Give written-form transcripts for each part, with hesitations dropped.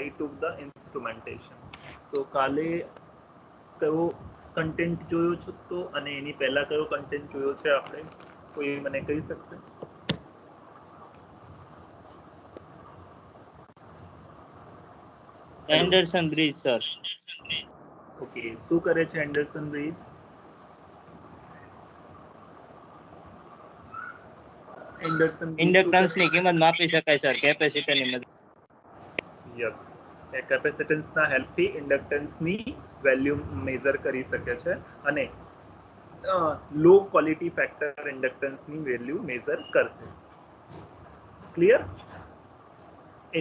I took the instrumentation. તો કાલે કયો કન્ટેન્ટ જોયો છો તો અને એની પહેલા કયો કન્ટેન્ટ જોયો છે આપણે કોઈ મને કહી શકશે? Anderson bridge sir. ઓકે, શું કરે છે એન્ડરસન બ્રિજ? ઇન્ડક્ટન્સ ની કિંમત માપી શકાય સર કેપેસિટર ની મદદ. યસ, એ કેપેસિટન્સ ના હેલ્પ થી ઇન્ડક્ટન્સ ની વેલ્યુ મેઝર કરી શકે છે અને લો ક્વોલિટી ફેક્ટર ઇન્ડક્ટન્સ ની વેલ્યુ મેઝર કરશે. ક્લિયર?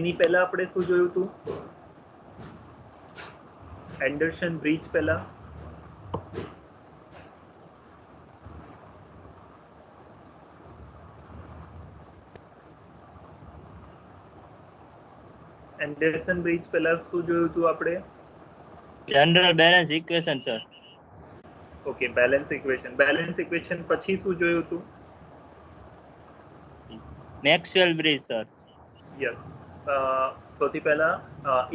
એની પહેલા આપણે શું જોયું હતું? એન્ડરસન બ્રિજ પહેલા એન્ડરસન બ્રિજ પહેલા શું જોયું હતું આપણે? General balance equation sir. Okay, balance equation. Balance equation પછી શું જોયું હતું? Maxwell bridge sir. યસ, સૌથી પહેલા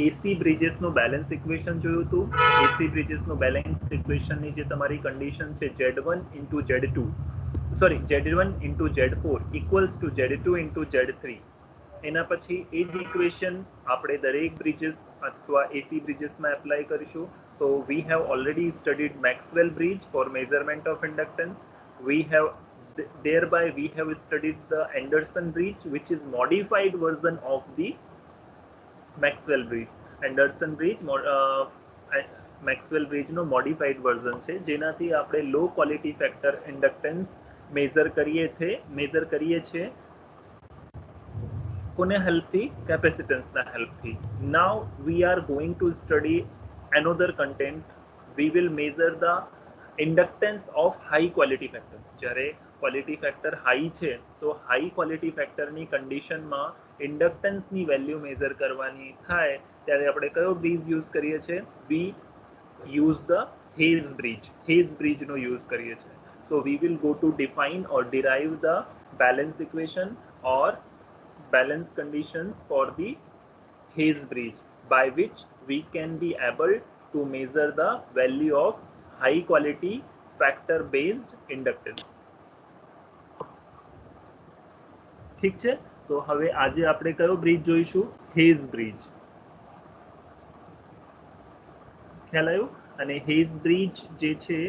એસી બ્રિजेस નું બેલેન્સ ઇક્વેશન જોયું હતું. એસી બ્રિजेस નું બેલેન્સ ઇક્વેશન ની જે તમારી કન્ડિશન છે Z1 * Z2 sorry Z1 * Z4 = Z2 * Z3. એના પછી એ જ ઇક્વેશન આપણે દરેક બ્રિजेस અથવા એસી બ્રિजेस માં એપ્લાય કરીશું. So we have already studied Maxwell bridge for measurement of inductance. Thereby we have studied the Anderson bridge, which is modified version of the Maxwell bridge. Anderson bridge Maxwell bridge no modified version છે જેનાથી આપણે low quality factor inductance measure કરીએ છીએ કોને હેલ્પથી? કેપેસિટન્સના હેલ્પથી. Now we are going to study another content. We will measure the inductance of high quality factor. જ્યારે quality factor high છે તો high quality ફેક્ટરની કન્ડિશનમાં ઇન્ડક્ટન્સની વેલ્યુ મેઝર કરવાની થાય ત્યારે આપણે કયો બ્રિજ યુઝ કરીએ છીએ? We use the Hay's bridge. Hay's બ્રિજનો યુઝ કરીએ છીએ. So we will go to define or derive the balance equation or balance conditions for the Hayes bridge, by which we can be able to measure the value of high quality factor based inductance. ઠીક છે, તો હવે આજે આપણે કયો bridge જોઈશું? Has bridge. ખ્યાલ આવ્યો? અને હેઝ બ્રિજ જે છે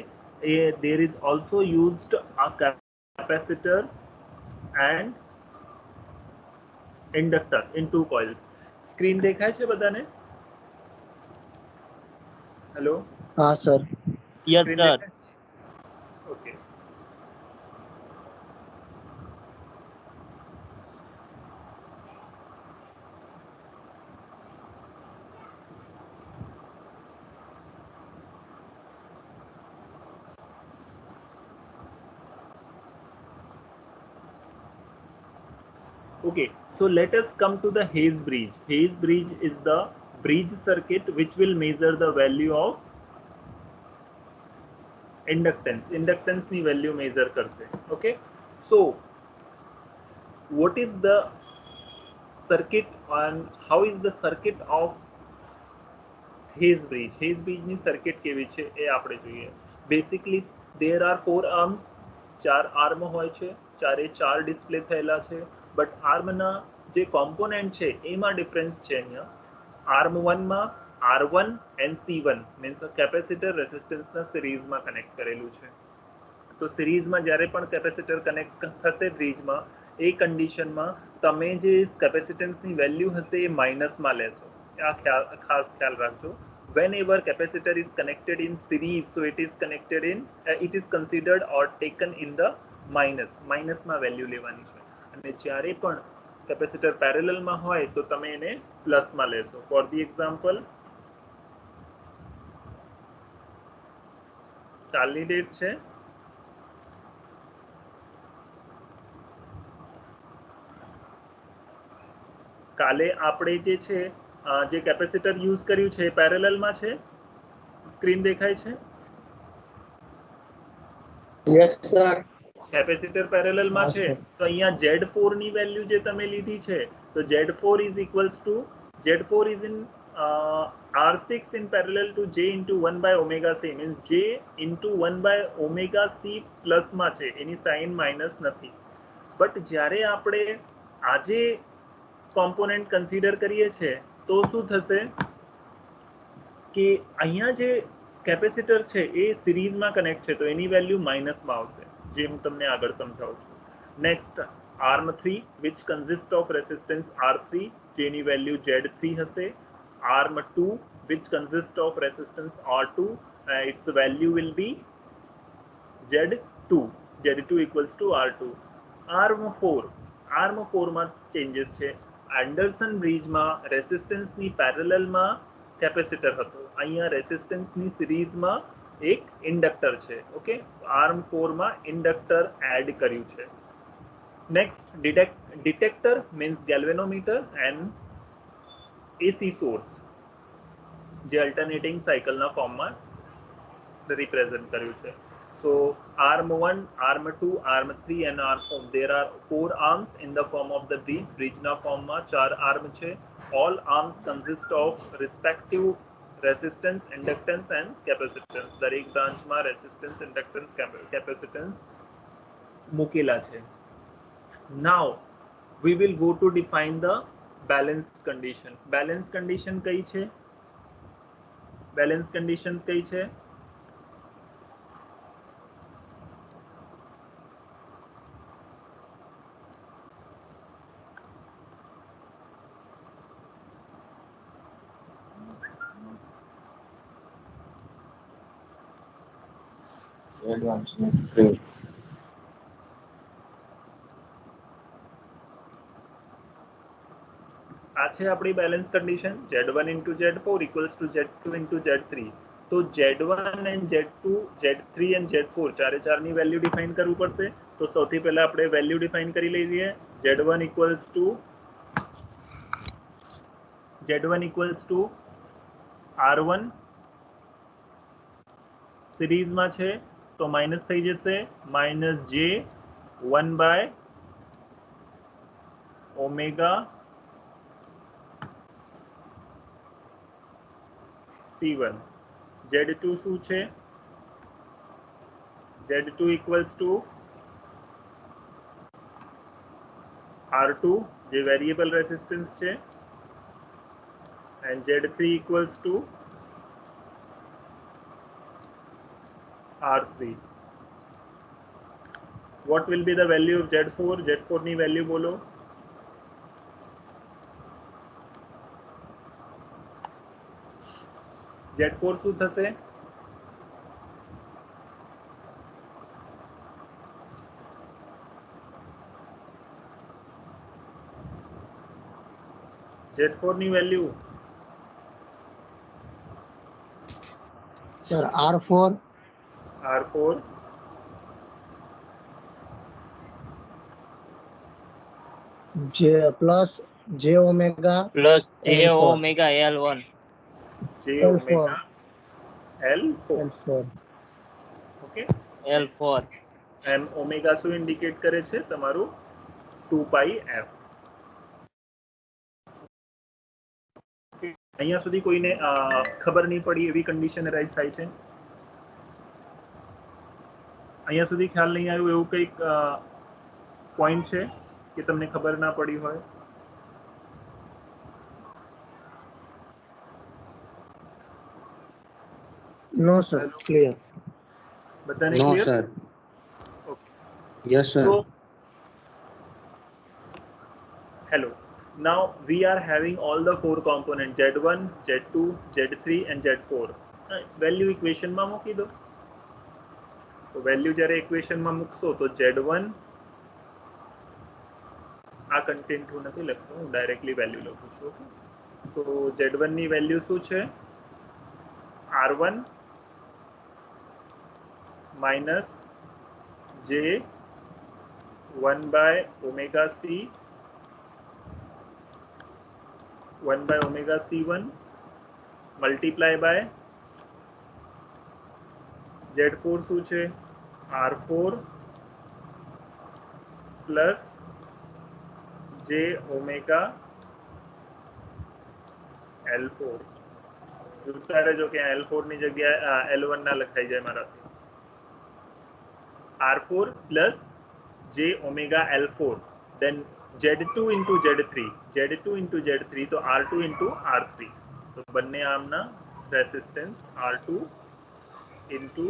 એ there is also used a capacitor and inductor in two coils. Screen દેખાય છે બધાને? હેલો? હા sir. Yes sir. Okay. Okay, so let us come to the Hayes bridge. Hayes bridge is the bridge circuit which will measure the value of inductance. Inductance ની value measure કરશે. Okay, so what is the circuit and how is the circuit of Hayes bridge? Hayes bridge ની circuit કેવી છે એ આપણે જોઈએ. Basically there are 4 arms. 4 arm હોય છે. ચારે 4 ડિસ્પ્લે થયેલા છે. બટ આર્મના જે કોમ્પોનેન્ટ છે એમાં ડિફરન્સ છે. અહીંયા આર્મ 1 માં R1 and C1 means capacitor રેઝિસ્ટન્સના સિરીઝમાં કનેક્ટ કરેલું છે. તો સિરીઝમાં જ્યારે પણ કેપેસિટર કનેક્ટ થશે બ્રિજમાં એ કન્ડિશનમાં તમે જે કેપેસિટન્સની વેલ્યુ હશે એ માઇનસમાં લેશો. આ ખાસ ખ્યાલ રાખજો. Whenever capacitor is connected in series, so it is considered or taken in the minus માં વેલ્યુ લેવાની છે. અને જ્યારે પણ કેપેસિટર પેરેલલમાં હોય તો તમે એને પ્લસમાં લેશો. ફોર ધી એક્ઝામ્પલ, કાલની ડેટ છે કાલે આપણે જે છે જે કેપેસિટર યુઝ કર્યું છે પેરેલલમાં છે. સ્ક્રીન દેખાય છે? Yes sir. કેપેસિટર પેરેલલમાં છે તો અહીંયા Z4 ની વેલ્યુ જે તમે લીધી છે તો Z4 is equals to Z4 is in R6 in parallel to J into 1 by omega C, means J into 1 by omega C plus માં છે, એની સાઇન માઇનસ નથી. બટ જ્યારે આપણે આજે કોમ્પોનેન્ટ કન્સિડર કરીએ છીએ તો શું થશે કે અહીંયા જે કેપેસિટર છે એ સિરીઝમાં કનેક્ટ છે, તો એની વેલ્યુ માઇનસમાં આવશે, જે હું તમને આગળ સમજાવું છું. Next arm 3 which consists of resistance R3, જેની વેલ્યુ Z3 હશે. Arm 2 which consists of resistance R2, its value will be Z2. Z2 equals to R2. Arm 4 માં ચેન્જીસ છે. એન્ડરસન બ્રિજમાં રેસિસ્ટન્સની પેરેલલમાં કેપેસિટર હતો, અહીંયા રેસિસ્ટન્સની સિરીઝમાં એક ઇન્ડક્ટર છે. ઓકે, આર્મ 4 માં ઇન્ડક્ટર એડ કર્યું છે. Next detector means galvanometer and AC source, જે અલ્ટરનેટિંગ સાયકલના ફોર્મમાં રિપ્રેઝન્ટ કર્યું છે. So arm 1, arm 2, arm 3 and arm 4. There are 4 arms in the form of the bridge. Bridgeના ફોર્મમાં 4 આર્મ છે. All arms consist of respective resistance, inductance and capacitance. દરેક બ્રાન્ચમાં resistance, inductance, capacitance મૂકેલા છે. Now we will go to define the balance condition. Balance condition કઈ છે? Balance condition કઈ છે? Z1, Z3. આ છે આપણી balance condition. Z1 into Z4 equals to Z2 into Z3. તો Z1 and Z2, Z3 and Z4 ચારે ચારની વેલ્યુ ડિફાઇન કરવું પડશે. તો સૌથી પહેલા આપણે વેલ્યુ ડિફાઇન કરી લઈએ. Z1 equals to R1, સિરીઝમાં છે તો માઇનસ થઈ જશે, minus J 1 by omega C1. Z2 શું છે? Z2 equals to R2, જે વેરિયેબલ રેસિસ્ટન્સ છે, and Z3 equals to R3. What will be the value of Z4? Z4 ની વેલ્યુ બોલો. Z4 શું થશે? Z4 ની value Sir, R4. R4 J plus J omega plus J L4. omega L1. J L4. omega L4. L4. Okay, L4. એમ omega શું indicate કરે છે? તમારું 2 પાઈ f. અહીંયા સુધી કોઈને ખબર નહીં પડી એવી કન્ડિશન રાઈઝ થાય છે? અહીંયા સુધી ખ્યાલ નહીં આવ્યો એવું કંઈક પોઈન્ટ છે કે તમને ખબર ના પડી હોય? No, sir. Clear. બધાને No, clear? sir. Okay. Yes, sir. So, hello. Now we are having all the 4 components Z1, Z2, Z3 and Z4. Value equation માં મૂકી દો. તો વેલ્યુ જ્યારે ઇક્વેશન માં મૂકશો તો Z1, આ કન્ટેન્ટ હું નથી લખતો, હું ડાયરેક્ટલી વેલ્યુ લખું છું. ઓકે, તો Z1 ની વેલ્યુ શું છે? R1 minus J 1 by omega C 1 by omega C1 multiply by Z4 શું છે? R4 plus J omega L4 જોતા રહેજો કે L4 ની જગ્યાએ L1 ના લખાઈ જાય મારાથી. R4 plus j omega L4, then Z2 into Z3, Z2 into Z3 તો R2 into R3. તો બંને આમના રેસિસ્ટન્સ R2 into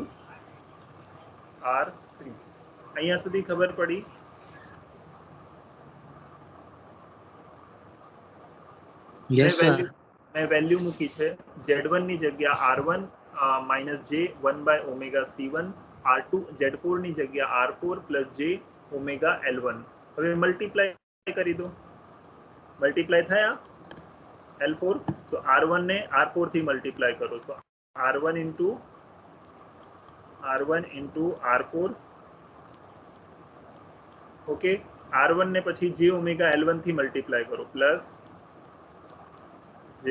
R3. અહીંયા સુધી ખબર પડી? Yes, sir. મેં વેલ્યુ મૂકી છે Z1 ની જગ્યા R1 minus j 1 by omega C1, R2 Z4 ની જગ્યા R4 plus j omega L1. હવે મલ્ટીપ્લાય કરી દો. મલ્ટીપ્લાય થયા L4 તો R1 ને R4 થી મલ્ટીપ્લાય કરો તો R1 into R4. Okay, R1 ને પછી j omega L1 થી મલ્ટીપ્લાય કરો plus j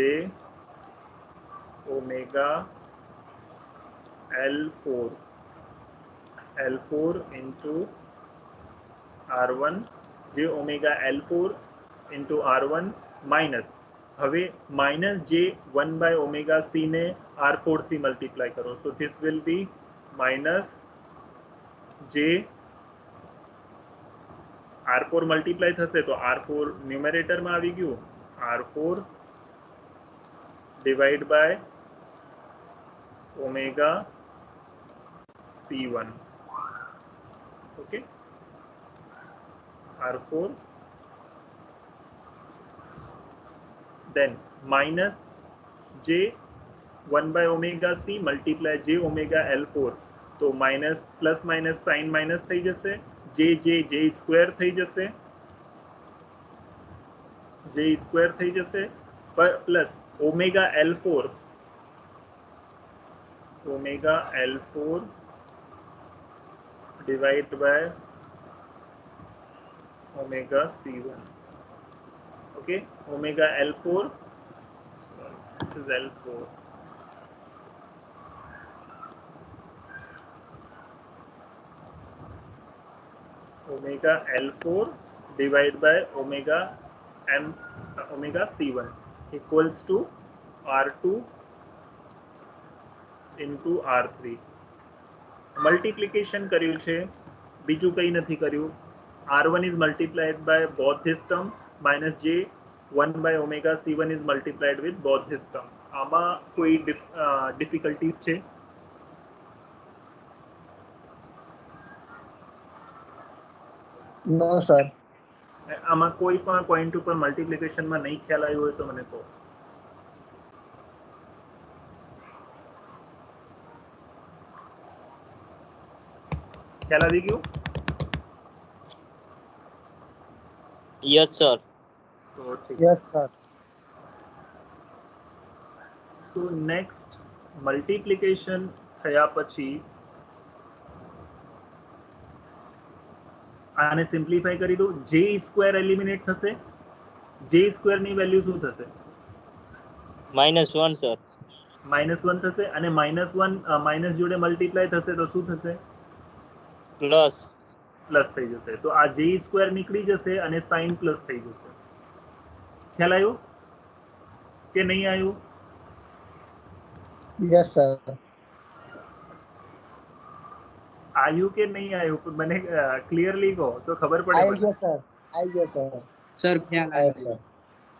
omega L4 into R1, j omega L4 into R1 minus, હવે minus j 1 by omega c ને R4 થી મલ્ટીપ્લાય કરો so this will be minus j R4 multiply થશે તો R4 ન્યુમેરેટરમાં આવી ગયું, R4 divide by omega C1. Okay, R4 then minus j 1 by omega c multiply j omega L4 તો minus plus minus sign minus થઈ જશે, j square થઈ જશે, j square થઈ જશે plus omega L4 divided by omega C1. Okay, omega L4, this is L4. Omega L4 divided by omega C1 equals to R2 into R3. Multiplication કર્યું છે, બીજું કંઈ નથી કર્યું. R1 is multiplied by both this term minus j 1 by omega C1 is multiplied with both this term. આમાં કોઈ difficulties છે? No, sir. આમાં કોઈ પણ પોઈન્ટ ઉપર મલ્ટીપ્લિકેશનમાં નહીં ખ્યાલ આવ્યો હોય તો મને કહો. ખ્યાલ આવી ગયું? Yes, sir. તો ઠીક. Yes, sir. So next multiplication થયા પછી આને સિમ્પ્લિફાય કરી દો, j સ્ક્વેર એલિમિનેટ થશે, j સ્ક્વેર ની વેલ્યુ શું થશે? -1, sir. -1 થશે અને -1 માઇનસ જોડે મલ્ટીપ્લાય થશે તો શું થશે? Plus. પ્લસ થઈ જશે. તો આ j સ્ક્વેર નીકળી જશે અને સાઇન પ્લસ થઈ જશે. ખ્યાલ આવ્યો કે નહીં આવ્યું? Yes, sir. આવ્યું કે નહીં આવ્યું મને ક્લિયરલી કહો તો ખબર પડે. I guess, sir. I guess, sir. Sir ખ્યાલ I આવ્યો. guess, sir.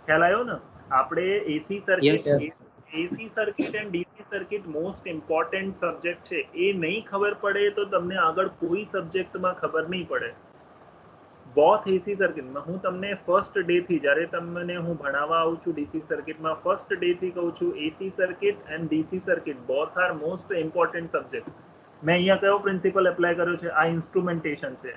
ખ્યાલ આવ્યો ને? આપણે એસી Yes, circuit sir. AC circuit and DC circuit most important subject છે. એ નહીં ખબર પડે તો તમને આગળ કોઈ સબ્જેક્ટમાં ખબર નહીં પડે. બોથ એસી સર્કિટમાં હું તમને ફર્સ્ટ ડે થી જ્યારે તમને હું ભણાવવા આવું છું ડીસી સર્કિટમાં ફર્સ્ટ ડે થી કહું છું AC circuit and DC circuit both are most important subject. મેં અહીંયા કયો પ્રિન્સિપલ એપ્લાય કર્યો છે? આ ઇન્સ્ટ્રુમેન્ટેશન છે.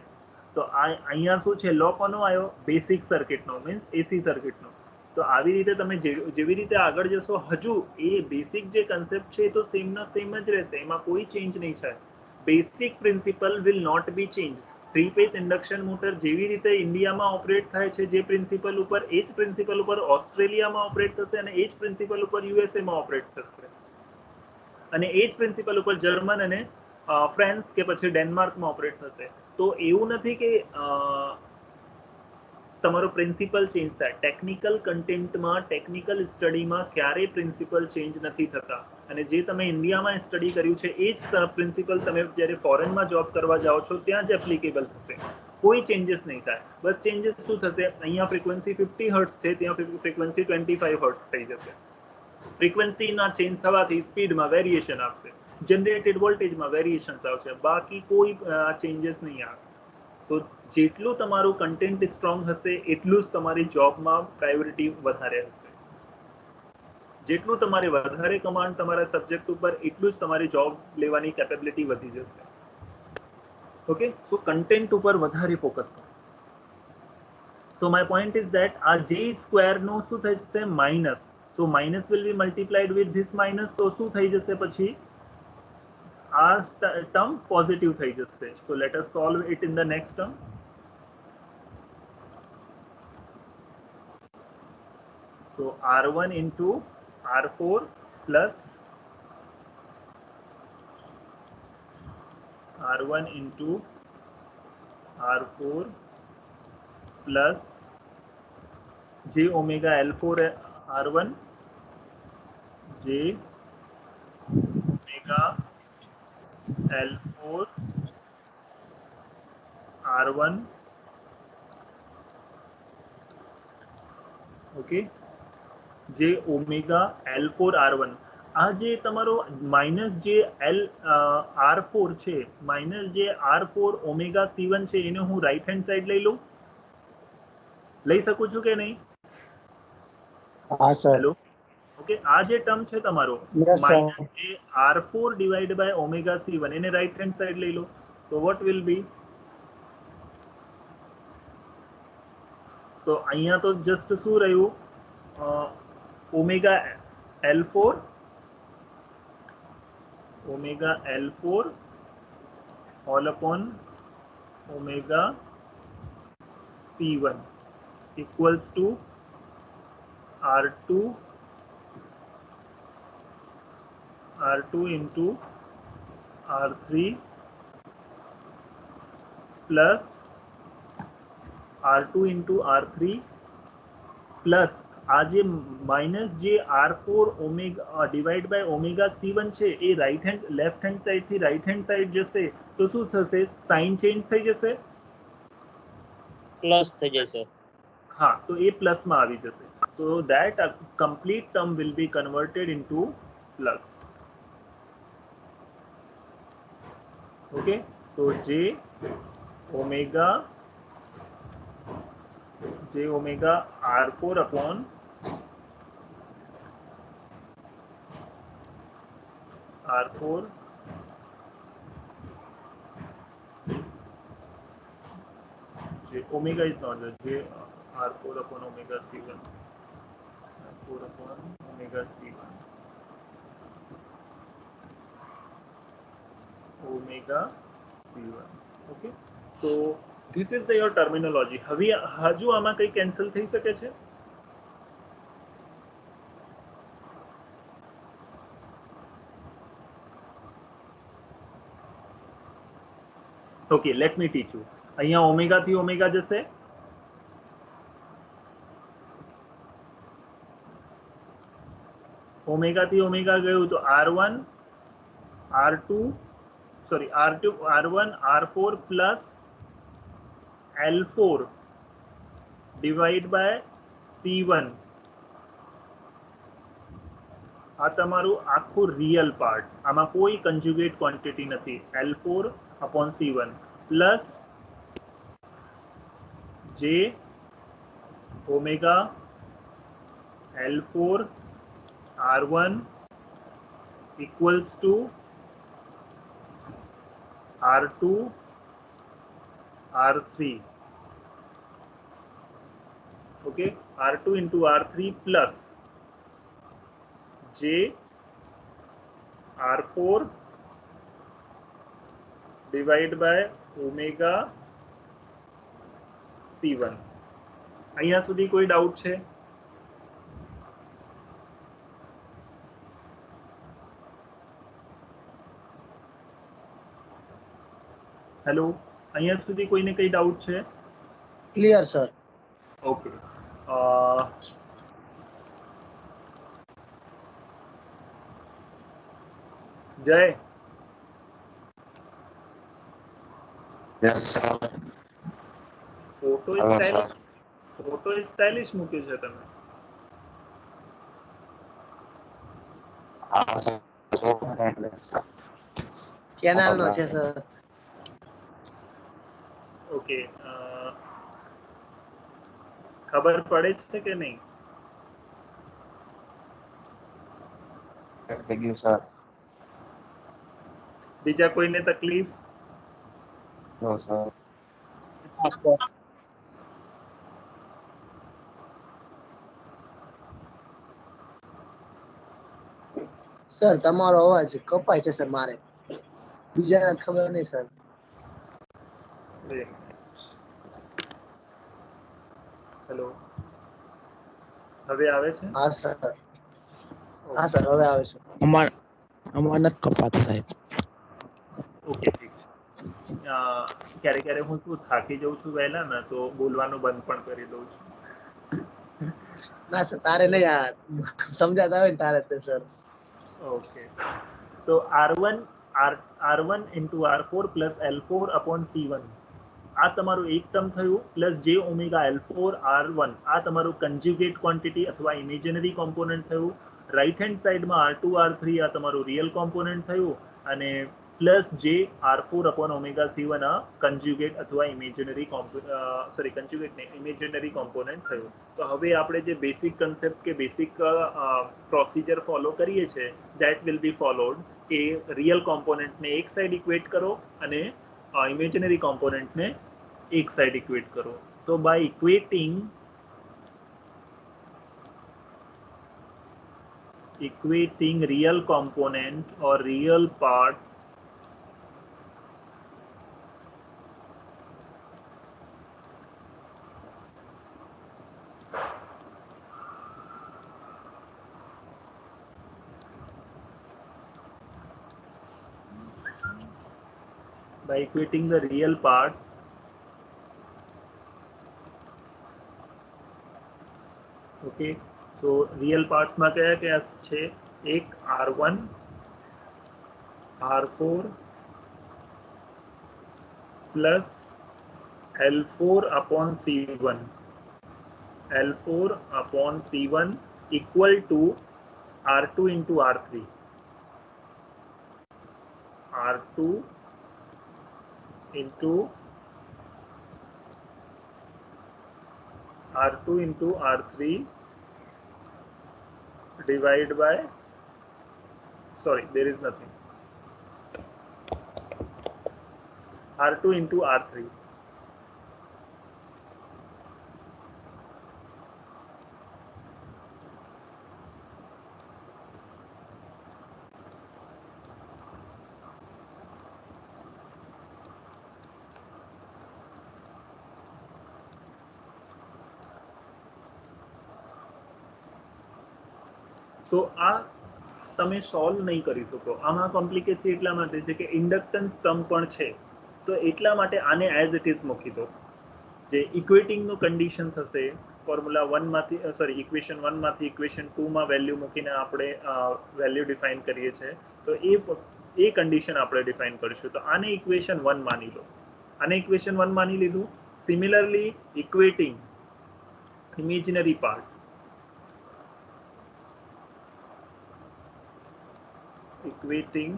તો આ અહીંયા શું છે? લો કોનો આવ્યો? બેસિક સર્કિટનો, મીન્સ એસી સર્કિટનો. તો આવી રીતે તમે જેવી રીતે આગળ જશો હજુ એ બેસિક જે કન્સેપ્ટ છે એ તો સેમ ના સેમ જ રહેશે, એમાં કોઈ ચેન્જ નહીં થાય. Basic principle will not be change. 3-phase induction motor જેવી રીતે ઇન્ડિયામાં ઓપરેટ થાય છે જે પ્રિન્સિપલ ઉપર, એ જ પ્રિન્સિપલ ઉપર ઓસ્ટ્રેલિયામાં ઓપરેટ થશે અને એ જ પ્રિન્સિપલ ઉપર યુએસએમાં ઓપરેટ થશે અને એ જ પ્રિન્સિપલ ઉપર જર્મન અને ફ્રાન્સ કે પછી ડેનમાર્કમાં ઓપરેટ થશે. તો એવું નથી કે તમારો પ્રિન્સિપલ ચેન્જ થાય. ટેકનિકલ કન્ટેન્ટમાં, ટેકનિકલ સ્ટડીમાં ક્યારેય પ્રિન્સિપલ ચેન્જ નથી થતા. અને જે તમે ઇન્ડિયામાં સ્ટડી કર્યું છે એ જ પ્રિન્સિપલ તમે જ્યારે ફોરેનમાં જોબ કરવા જાઓ છો ત્યાં જ એપ્લિકેબલ થશે. કોઈ ચેન્જીસ નહીં થાય. બસ ચેન્જીસ શું થશે, અહીંયા ફ્રીક્વન્સી 50 હર્ટ્ઝ છે, ત્યાં ફ્રીક્વન્સી 25 હર્ટ્ઝ થઈ જશે. ફ્રીક્વન્સીના ચેન્જ થવાથી સ્પીડમાં વેરિએશન આવશે, જનરેટેડ વોલ્ટેજમાં વેરિએશન્સ આવશે, બાકી કોઈ ચેન્જીસ નહીં આવે. તો જેટલું તમારું કન્ટેન્ટ સ્ટ્રોંગ હશે એટલું જ તમારી જોબમાં પ્રાયોરિટી વધારે હશે. જેટલું તમારે વધારે કમાન્ડ તમારા સબ્જેક્ટ ઉપર એટલું જ તમારી જોબ લેવાની કેપેબિલિટી વધી જશે. ઓકે, તો કન્ટેન્ટ ઉપર વધારે ફોકસ કરો. સો માય પોઈન્ટ ઇઝ ધેટ આ જે સ્ક્વેરનો શું થઈ જશે, minus. So minus will be multiplied with this minus, તો શું થઈ જશે પછી આ ટર્મ પોઝિટિવ થઈ જશે. So let us solve it in the next term. So R1 into R4 plus R1 into R4 plus J omega L4 R1 J omega L4 R1. Okay, જે omega L4 R1. આ જે તમારો minus જે R4 છે, minus જે R4 omega C1 છે, એને હું રાઈટ હેન્ડ સાઈડ લઈ લઉં, લઈ શકું છું કે નહીં? હા સર. હેલો, ઓકે, આ જે ટર્મ છે તમારો માઇનસ જે R4 divide by omega C1, એને રાઈટ હેન્ડ સાઈડ લઈ લો. તો વોટ વિલ બી, તો અહીંયા તો જસ્ટ શું રહ્યું, omega L4 all upon omega C1 equals to R2 into R3 plus R2 into R3 plus આ જે માઇનસ જે R4 omega divide by omega C1 છે એ right hand left hand side થી રાઈટ હેન્ડ સાઈડ જશે તો શું થશે, સાઇન ચેન્જ થઈ જશે, પ્લસ થઈ જશે. હા, તો એ પ્લસ માં આવી જશે. તો that complete term will be converted into plus. Okay, so J omega R4 upon R4 J omega is not there, J R4 upon omega C1, R4 upon omega C1, omega C1. Okay, so this is your terminology. હવે હજુ આમાં કઈ cancel થઈ શકે છે? Okay, let me teach you. અહીંયા omega થી omega જશે, ઓમેગા થી ઓમેગા ગયું તો R1 R2 sorry R1 R4 plus L4 divide by C1. આ તમારું આખું રિયલ પાર્ટ, આમાં કોઈ કન્જ્યુગેટ ક્વોન્ટિટી નથી. L4 upon C1 plus J omega L4 R1 equals to R2 R3. Okay, R2 into R3 plus J R4 divide by omega C1. અહીંયા સુધી કોઈ doubt છે? હેલો, અહીંયા સુધી કોઈને કઈ ડાઉટ છે? Clear sir. ओके uh, जय Yes, sir. Photo Hello, stylish મૂક્યું છે તમે. ચેનલ નો છે સર. ઓકે ખબર પડે છે કે નહીં? થઈ ગયું સર. બીજા કોઈને તકલીફ? નો સર. સર તમારો અવાજ કપાય છે સર મારે. બીજાને ખબર નહીં સર. હેલો, હવે આવે છે? હા સર. હા સર હવે આવે છે. અમાર નથી કપાતું સાહેબ. ઓકે ઠીક છે. ક્યારે ક્યારે હું શું થાકી જાઉં છું વહેલા ને તો બોલવાનું બંધ પણ કરી દઉં છું. ના સર તારે નહીં આ સમજાતા આવે ને તારે તે સર. ઓકે તો R1 into R4 plus L4 upon C1 આ તમારું એક ટર્મ થયું પ્લસ જે ઓમેગા L4 R1 આ તમારું કન્જ્યુગેટ ક્વોન્ટિટી અથવા ઇમેજનરી કોમ્પોનન્ટ થયું. રાઈટ હેન્ડ સાઈડમાં R2 R3 આ તમારું રિયલ કોમ્પોનન્ટ થયું અને પ્લસ જે R4 upon ઓમેગા C1 આ કન્જ્યુગેટ અથવા ઇમેજનરી ઇમેજનરી કોમ્પોનન્ટ થયું. તો હવે આપણે જે બેસિક કન્સેપ્ટ કે બેસિક પ્રોસિજર ફોલો કરીએ છીએ that will be followed કે રિયલ કોમ્પોનન્ટને એક સાઈડ ઇક્વેટ કરો અને ઇમેજનરી કોમ્પોનન્ટને એક સાઈડ ઇક્વેટ કરો. તો by equating real component or real parts by equating the real parts okay so real parts માં કયા કયા છે? એક R1 R4 plus L4 upon C1 L4 upon C1 equal to R2 into R3 R2 into R3 divide by sorry there is nothing R2 into R3 તો આ તમે solve નહીં કરી શકો. આમાં કોમ્પ્લિકેસી એટલા માટે છે કે ઇન્ડક્ટન્સ ટર્મ પણ છે તો એટલા માટે આને એઝ ઇટ ઇઝ મૂકી દો. જે ઇક્વેટિંગનું કન્ડિશન થશે ફોર્મ્યુલા 1 માંથી સોરી ઇક્વેશન 1 માંથી ઇક્વેશન 2 માં વેલ્યુ મૂકીને આપણે વેલ્યુ ડિફાઇન કરીએ છીએ તો એ કન્ડિશન આપણે ડિફાઇન કરીશું. તો આને ઇક્વેશન 1 માની લો. આને ઇક્વેશન 1 માની લીધું. Similarly equating imaginary part equating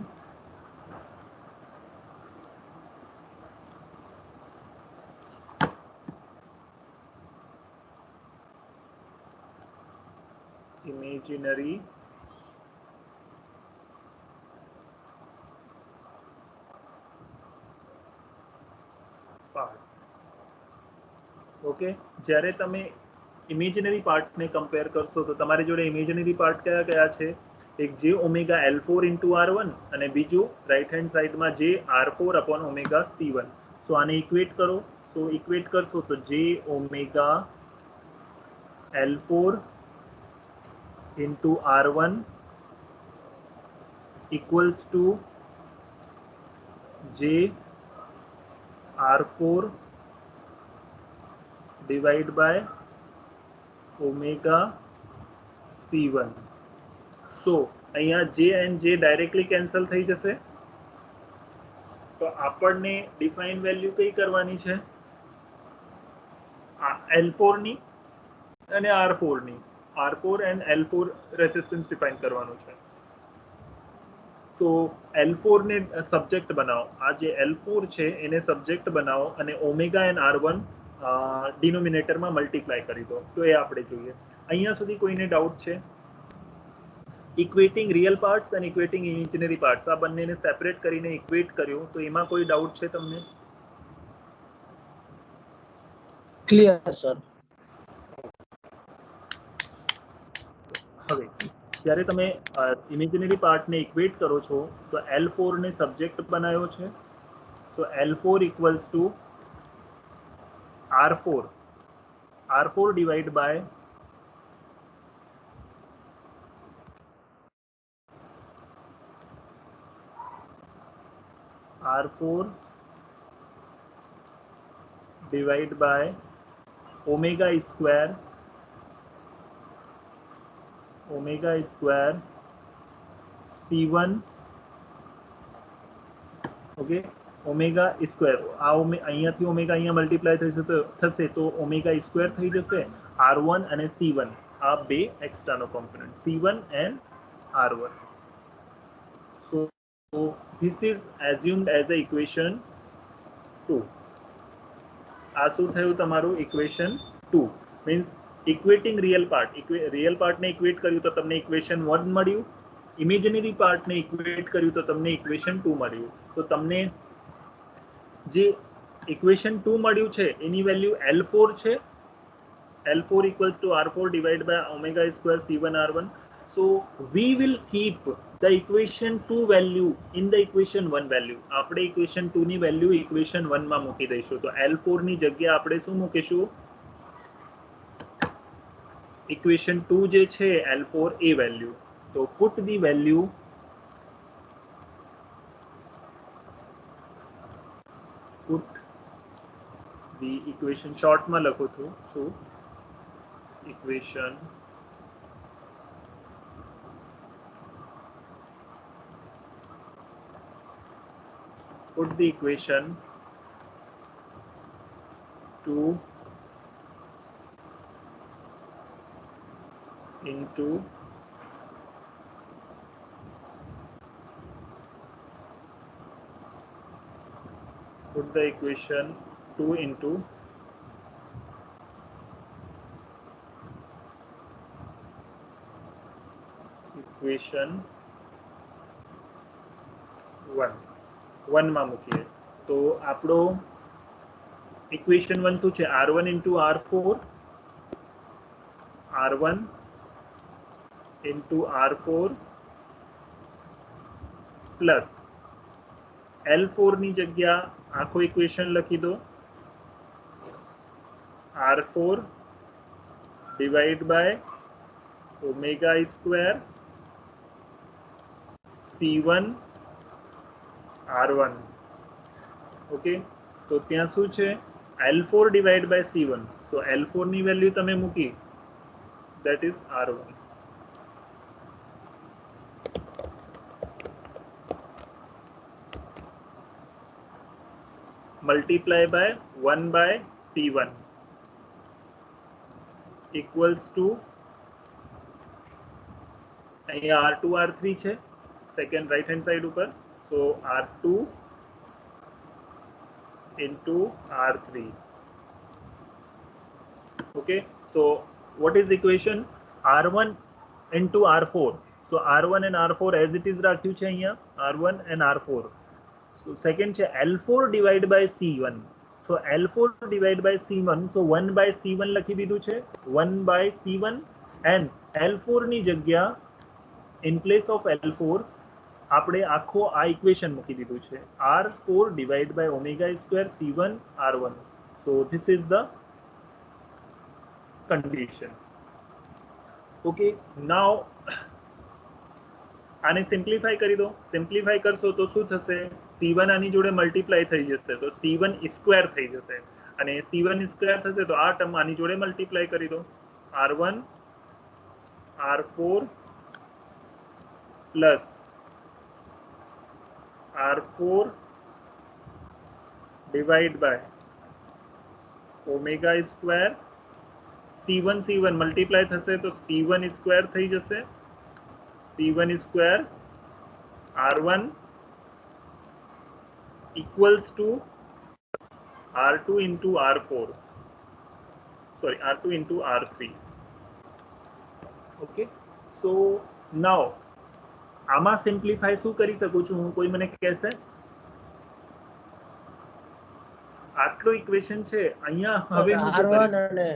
imaginary part okay જ્યારે તમે ઇમેજનરી પાર્ટને કમ્પેર કરશો તો તમારી જોડે ઇમેજનરી પાર્ટ કયા કયા છે? એક જે ઓમેગા L4 into R1 અને બીજું રાઈટ હેન્ડ સાઈડમાં જે R4 upon ઓમેગા C1. તો આને ઇક્વેટ કરો. તો ઇક્વેટ કરશો તો જે omega L4 into R1 equals to J R4 divide by omega C1. સો અહીંયા જે એન્ડ જે ડાયરેક્ટલી કેન્સલ થઈ જશે, તો આપણને ડિફાઇન વેલ્યુ કઈ કરવાની છે? L4 ની અને R4 ની, R4 and L4 resistance define કરવાનું છે. તો L4 ને સબ્જેક્ટ બનાવો, આ જે L4 છે એને સબ્જેક્ટ બનાવો અને ઓમેગા એન્ડ R1 ડિનોમિનેટરમાં મલ્ટીપ્લાય કરી દો. તો એ આપણે જોઈએ. અહીંયા સુધી કોઈને ડાઉટ છે? ઇક્વેટિંગ રિયલ પાર્ટ્સ અને ઇક્વેટિંગ ઇમેજનરી પાર્ટ્સ, આ બંનેને સેપરેટ કરીને ઇક્વેટ કર્યું, તો એમાં કોઈ ડાઉટ છે તમને? Clear sir. હવે જ્યારે તમે ઇમેજનરી પાર્ટને ઇક્વેટ કરો છો તો L4 ને સબ્જેક્ટ બનાવ્યો છે, તો L4 equals to R4 divide by omega square C1, okay, omega square, આ અહીંયાથી ઓમેગા અહીંયા મલ્ટીપ્લાય થશે તો ઓમેગા સ્ક્વેર થઈ જશે. R1 અને C1 આ બે એક્સ્ટ્રાનો component, C1 and R1. So this is assumed as a equation 2. આ શું થયું તમારું? Equation 2 means equating real part. Real પાર્ટને ઇક્વેટ કર્યું તો તમને ઇક્વેશન 1 મળ્યું, ઇમેજનરી પાર્ટને ઇક્વેટ કર્યું તો તમને ઇક્વેશન 2 મળ્યું. તો તમને જે ઇક્વેશન 2 મળ્યું છે એની વેલ્યુ L4 છે. L4 equals to R4 divided by omega square C1 R1. So we will keep the equation 2 value in the equation 1 value. આપણે equation 2 ની વેલ્યુ equation 1 માં મૂકી દઈશું. તો L4 ની જગ્યા આપણે શું મૂકીશું? equation 2 જે છે L4 એ વેલ્યુ. તો put the value equation short માં લખું છું equation put the equation 2 into put the equation 2 into equation 1 માં મૂકીએ તો આપણો equation 1 શું છે? R1 into R4 plus L4 ની જગ્યા આખો ઇક્વેશન લખી દો, R4 divide by omega square C1 R1. Okay, તો ત્યાં શું છે? L4 divide by C1. તો L4 ની વેલ્યુ તમે મૂકી, that is R1. multiply by 1 by C1 equals to અહીંયા R2 R3 છે સેકન્ડ રાઈટ હેન્ડ સાઈડ ઉપર, so R2 into R3. okay, so what is the equation? R1 into R4. so R1 and R4 as it is રાખ્યું છે અહીંયા, R1 and R4. so second છે L4 divided by C1. so L4 divided by C1, so 1 by C1 લખી દીધું છે, 1 by C1 and L4 ની જગ્યા in place of L4 આપણે આખો આ ઇક્વેશન મૂકી દીધું છે, R4 divided by omega square C1 R1. so this is the condition. okay, now આને સિમ્પ્લિફાઈ કરી દો. સિમ્પ્લિફાઈ કરશો તો શું થશે? C1 આની જોડે મલ્ટીપ્લાય થઈ જશે તો C1 સ્ક્વેર થઈ જશે, અને C1 સ્ક્વેર થશે તો આ ટર્મ આની જોડે મલ્ટીપ્લાય કરી દો. R1 R4 plus R4 divide by omega square C1 multiply થશે તો C1 સ્ક્વેર થઈ જશે C1 square R1 equals to R2 into R4 sorry R2 into R3 okay so now આમાં સિમ્પ્લિફાય શું કરી શકું છું હું કોઈ મને કહેશે આટલું ઇક્વેશન છે અહીંયા હવે હું શું R1 કરીશ અને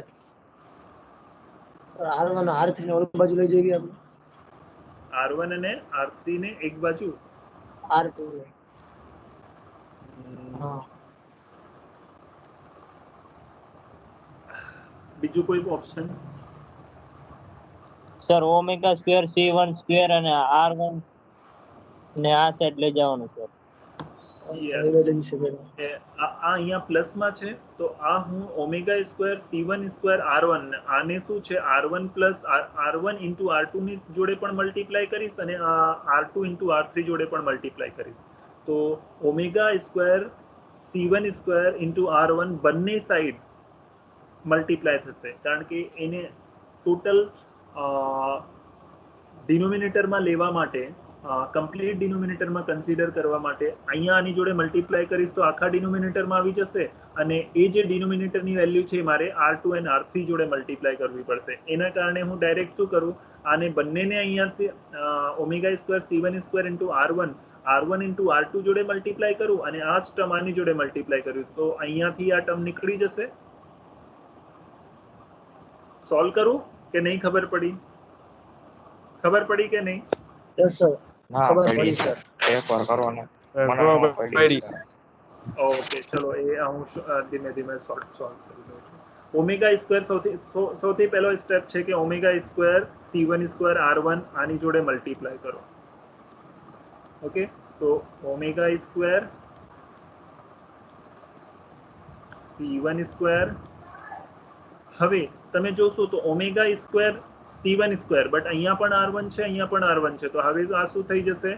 R1 R3 ને ઓલી બાજુ લઈ જઈએ આપણે R1 અને R3 ને એક બાજુ R2 ને હા બીજું કોઈ option sir omega square C1 square અને R1 ને આ સાઈડ લઈ જવાનું સર Yes. કે આ અહીંયા પ્લસમાં છે તો આ હું omega square C1 square R1 આને શું છે R1 plus R1 into R2 ની જોડે પણ મલ્ટીપ્લાય કરીશ અને R2 ઇન્ટુ R3 જોડે પણ મલ્ટીપ્લાય કરીશ તો omega square C1 square into R1 બંને સાઈડ મલ્ટીપ્લાય થશે કારણ કે એને ટોટલ ડિનોમિનેટરમાં લેવા માટે કમ્પ્લીટ ડિનોમિનેટરમાં કન્સિડર કરવા માટે અહીંયા આની જોડે મલ્ટીપ્લાય કરીશ તો આખા ડિનોમિનેટરમાં આવી જશે અને એ જે ડિનોમિનેટરની વેલ્યુ છે મારે R2 અને R3 જોડે મલ્ટીપ્લાય કરવી પડશે એના કારણે હું ડાયરેક્ટ શું કરું આને બંનેને અહીંયાથી omega square C1 square into R1 into R2 જોડે મલ્ટીપ્લાય કરું અને આ જ ટર્મ આની જોડે મલ્ટીપ્લાય કરું તો અહીંયાથી આ ટર્મ નીકળી જશે સોલ્વ કરું કે નહીં ખબર પડી કે નહીં યસ સર ના ખબર પડી પડી સર સર એકવાર કરવાનો ઓકે ચલો એ હું ધીમે ધીમે સોલ્વ કરી દઉં છું ઓમેગા સ્ક્વેર સૌથી પહેલો સ્ટેપ છે કે omega square C1 square R1 આની જોડે મલ્ટીપ્લાય કરો ઓકે તો ઓમેગા સ્ક્વેર C1 સ્ક્વેર હવે તમે જોશો તો omega square C1 square but અહીંયા પણ R1 છે અહીંયા પણ R1 છે તો હવે આ શું થઈ જશે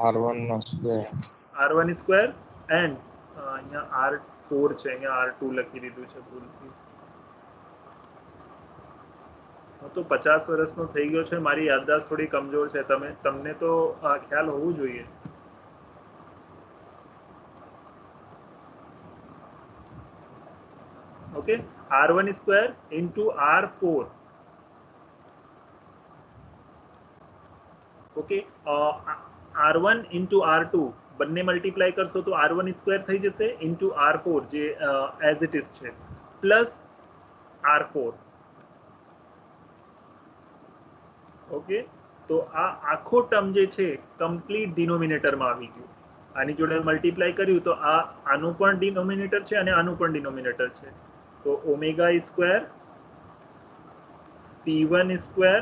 R1 no square R1 square and અહીંયા R4 છે અહીંયા R2 લખી દીધું છે ભૂલથી હું તો 50 વર્ષનો થઈ ગયો છે મારી યાદદાસ્ત થોડી કમજોર છે તમને તો ખ્યાલ હોવું જોઈએ okay R1 square into R4 okay R1 into R2 બંને મલ્ટીપ્લાય કરશો તો R1 સ્ક્વેર થઈ જશે ઇન્ટુ R4 જે એઝ ઇટ ઇઝ છે પ્લસ R4 ઓકે તો આ આખો ટર્મ જે છે કમ્પ્લીટ ડિનોમિનેટરમાં આવી ગયું આની જોડે મલ્ટીપ્લાય કર્યું તો આનું પણ ડિનોમિનેટર છે અને આનું પણ ડિનોમિનેટર છે તો omega square C1 square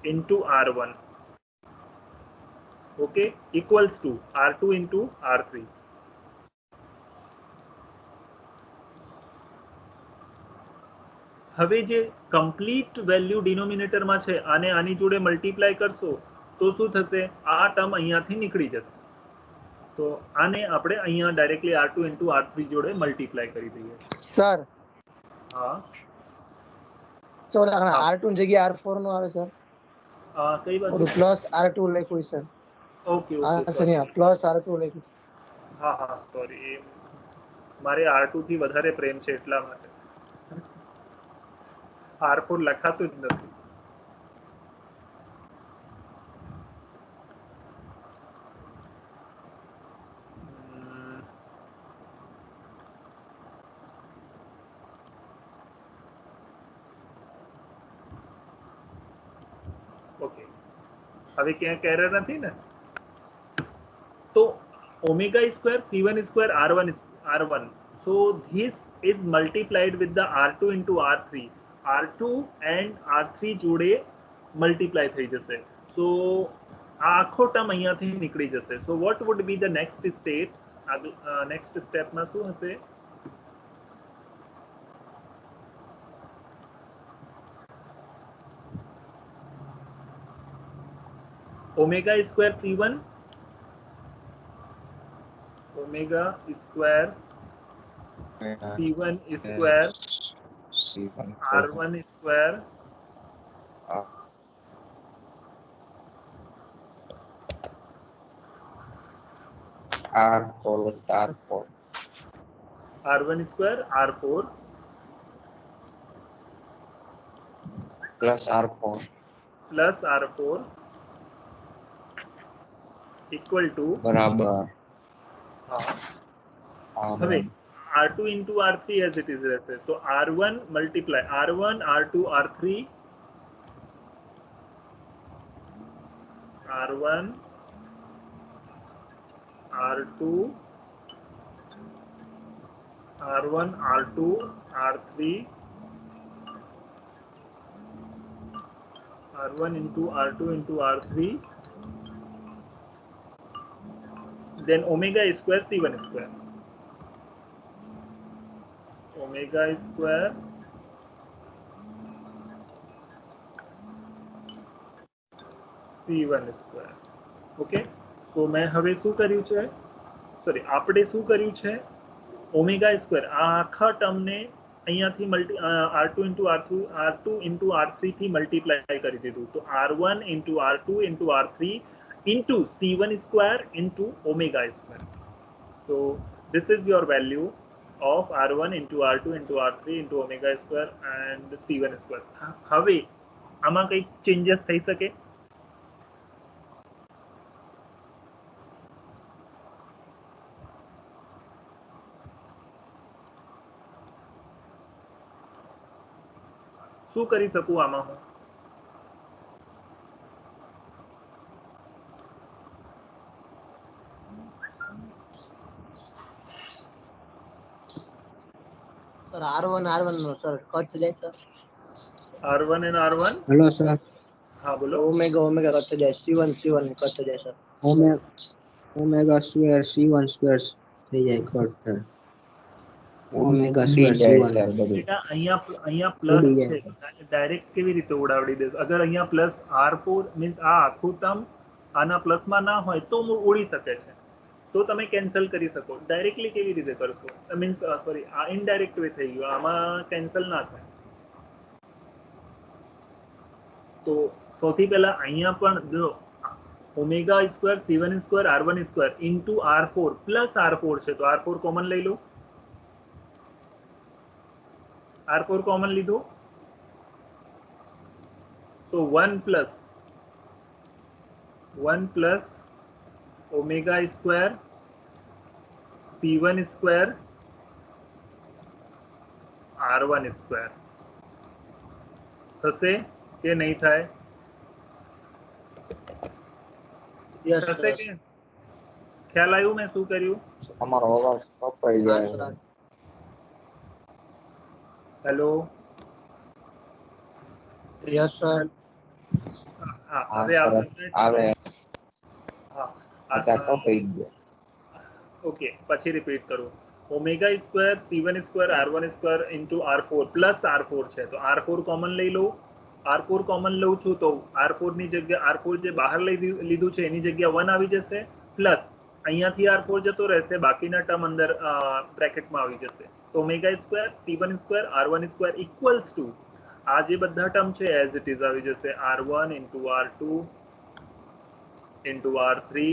into R1 okay equals to R2 into R3 હવે જે કમ્પ્લીટ વેલ્યુ ડિનોમિનેટરમાં છે આને આની જોડે મલ્ટીપ્લાય કરશો તો શું થશે આ ટર્મ અહીંયાથી નીકળી જશે તો આને આપણે અહીંયા ડાયરેક્ટલી R2 ઇન્ટુ R3 જોડે મલ્ટીપ્લાય કરી દઈએ સર હા સર R2 ની જગ્યાએ R4 નો આવે સર કઈ બાજુ પ્લસ R2 લખ્યું સર ઓકે હા ઓકે સર અહીંયા પ્લસ R2 લખ્યું હા હા સોરી મારે R2 થી વધારે પ્રેમ છે એટલા માટે R4 લખાતું જ નથી ઓકે હવે ક્યાંક એરર નથી ને તો omega square C1 square R1 so this is multiplied with the R2 into R3 R2 and R3 જોડે મલ્ટીપ્લાય થઈ જશે so આ આખો ટર્મ અહીંયાથી નીકળી જશે so what would be the next state next step માં શું હશે omega square C1, omega square C1 square C1 R1 square R4 R1 square R4 plus R4 plus R4 equal to बराबर હવે R1 R2 into R3 as it is रहते तो R1 multiply R1 R2 R3 R1 R2 R1 R2 R3 R1 into R2 into R3 then omega square C1 square omega square C1 square okay તો મેં હવે શું કર્યું છે sorry આપણે શું કર્યું છે ઓમેગા સ્ક્વેર આ આખા ટર્મને અહીંયાથી R2 into R3 થી મલ્ટીપ્લાય કરી દીધું તો R1 into R2 into R3 into C1 square into omega square so this is your value of R1 into R2 into R3 into omega square and C1 square હવે આમાં કઈ changes થઈ શકે શું કરી શકું આમાં હું સર R1 નો સર કટ જાય sir R1 and R1 hello sir हाँ बोलो ઓમેગા કટ જાય C1 કટ જાય sir omega square C1 square થઈ જાય કટ થાય ઓમેગા ઉડી સ્ક્વાयर જાય C1 સર બધું बेटा અહીંયા પ્લસ ઉડી છે જાય ડાયરેક્ટ કેવી રીતે ઉડાવડી દેશ અગર અહીંયા પ્લસ R4 મીન્સ આ આખું ટર્મ આના પ્લસમાં ના હોય તો ઉડી શકે છે તો તમે કેન્સલ કરી શકો ડાયરેક્ટલી કેવી રીતે કરશો મીન્સ સોરી આ ઇનડાયરેક્ટ વે થઈ ગયું આમાં કેન્સલ ના થાય તો સૌથી પહેલા અહીંયા પણ જો omega square C1 square R1 square into R4 plus R4 છે તો R4 કોમન લઈ લો R4 કોમન લીધો તો 1 plus omega square C1 square R1 square થશે કે નહીં થાય યસ થશે સર કે ખ્યાલ આવ્યું મેં શું કર્યું અમારો અવાજ કપાઈ હા જાય સર હેલો યસ સર હા હા હવે સર આવે હા आता કપાઈ ગયો ઓકે પછી રિપીટ કરું omega square C1 square R1 square into R4 plus R4 છે તો R4 કોમન લઈ લો R4 કોમન લઉં છું તો R4 ની જગ્યા R4 જે બહાર લીધું છે એની જગ્યા 1 આવી જશે પ્લસ અહીંયાથી R4 જતો રહેશે બાકીના ટર્મ અંદર બ્રેકેટમાં આવી જશે તો omega square C1 square R1 square equals to આ જે બધા ટર્મ છે એઝ ઇટ ઇઝ આવી જશે R1 into R2 into R3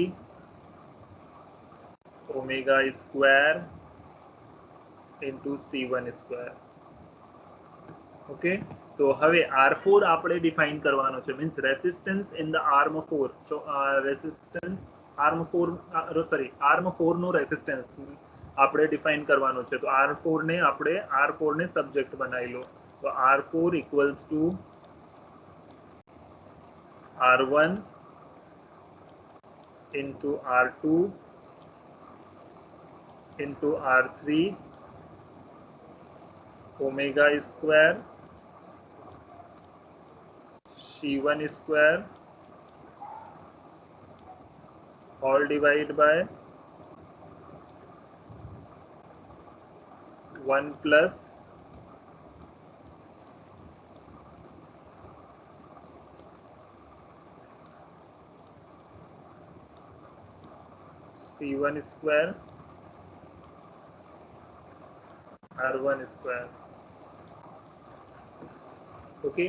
omega square into C1 square okay તો હવે R4 આપણે ડિફાઇન કરવાનો છે means resistance in the arm 4 so resistance arm 4 sorry arm 4 નો રેસિસ્ટન્સ આપણે ડિફાઇન કરવાનો છે તો R4 ને આપણે R4 ને સબ્જેક્ટ બનાવી લો તો R4 equals to R1 into R2 into R3 omega square C1 square all divided by 1 plus C1 square R1 square. Okay,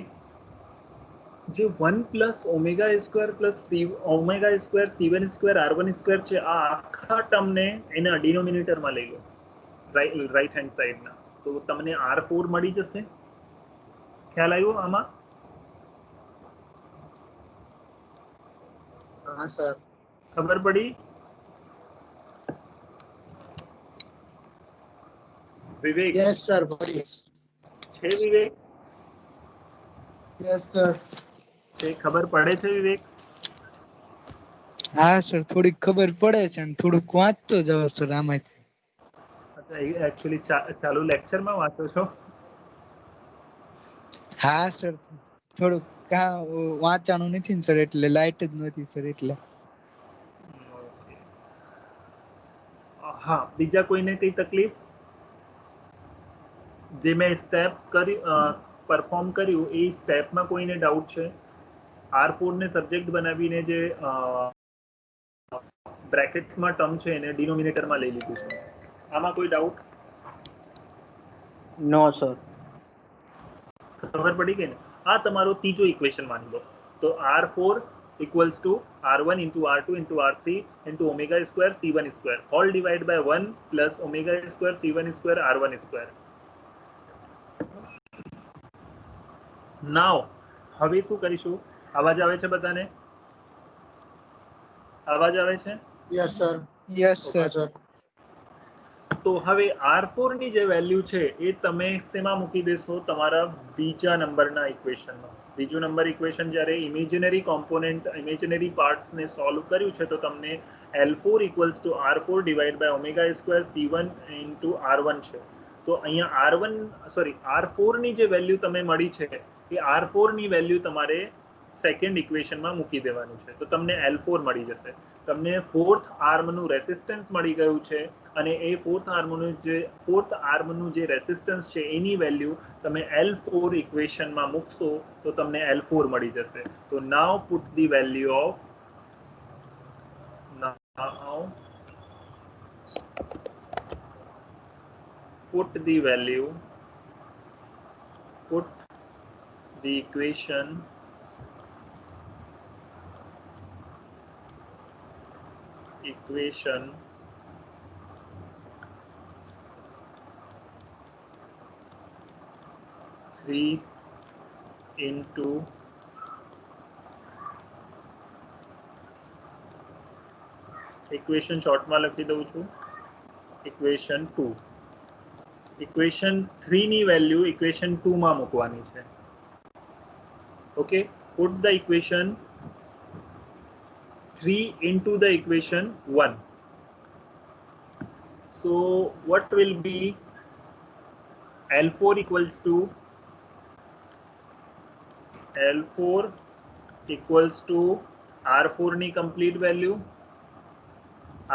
જે 1 plus omega square plus omega square C1 square R1 square છે, આ આખા ટર્મને એના ડિનોમિનેટરમાં લઈ લો, right hand સાઈડના, તો તમને R4 મળી જશે. ખ્યાલ આવ્યો આમાં? હા સર. ખબર પડી? વિવેક યસ સર, પડી. છે? વિવેક યસ સર. છે? ખબર પડે છે વિવેક? હા સર, થોડીક ખબર પડે છે અને થોડુંક વાંચતો જાવ સર આમાંથી. અચ્છા, એકચ્યુઅલી ચાલુ લેક્ચરમાં વાંચો છો? હા સર, થોડુંક વાંચવાનું નથી ને સર, એટલે લાઈટ જ નથી સર, એટલે. હા, બીજા કોઈને કઈ તકલીફ? જે મેં સ્ટેપ પરફોર્મ કર્યું એ સ્ટેપમાં કોઈને ડાઉટ છે? R4 ને સબ્જેક્ટ બનાવીને જે બ્રેકેટમાં ટર્મ છે એને ડિનોમિનેટરમાં લઈ લીધું છે, આમાં કોઈ ડાઉટ? નો સર. ખબર પડી ગઈ ને? આ તમારો ત્રીજો ઇક્વેશન માની લો, તો R4 equals to R1 into R2 into R3 into omega square C1 square all divided by 1 plus omega square C1 square R1 square. નાવ હવે શું કરીશું? અવાજ આવે છે બધાને? અવાજ આવે છે? Yes sir. Yes okay sir. Sir. તો હવે R4 ની જે વેલ્યુ છે એ તમે શેમાં મૂકી દેશો? તમારા બીજા નંબરના ઇક્વેશનમાં. બીજું નંબર ઇક્વેશન જ્યારે ઇમેજિનરી કોમ્પોનેન્ટ, ઇમેજિનરી પાર્ટ્સને સોલ્વ કર્યું છે તો તમને L4 equals to R4 divided by omega square C1 into R1 છે. તો અહીંયા R4 ની જે વેલ્યુ તમે મળી છે એ R4 ની વેલ્યુ તમારે સેકન્ડ ઇક્વેશનમાં મૂકી દેવાનું છે, તો તમને L4 મળી જશે. તમને ફોર્થ આર્મનું રેસિસ્ટન્સ મળી ગયું છે અને એ ફોર્થ આર્મનું જે રેસિસ્ટન્સ છે એની વેલ્યુ તમે L4 ઇક્વેશનમાં મૂકશો તો તમને L4 મળી જશે. તો now put the value of put the equation equation 3 into equation શોર્ટમાં લખી દઉં છું, ઇક્વેશન 2. ઇક્વેશન 3 ની વેલ્યુ ઇક્વેશન 2 માં મૂકવાની છે. Okay, put the equation 3 into the equation 1. So what will be L4 equals to R4 ની કમ્પ્લીટ વેલ્યુ.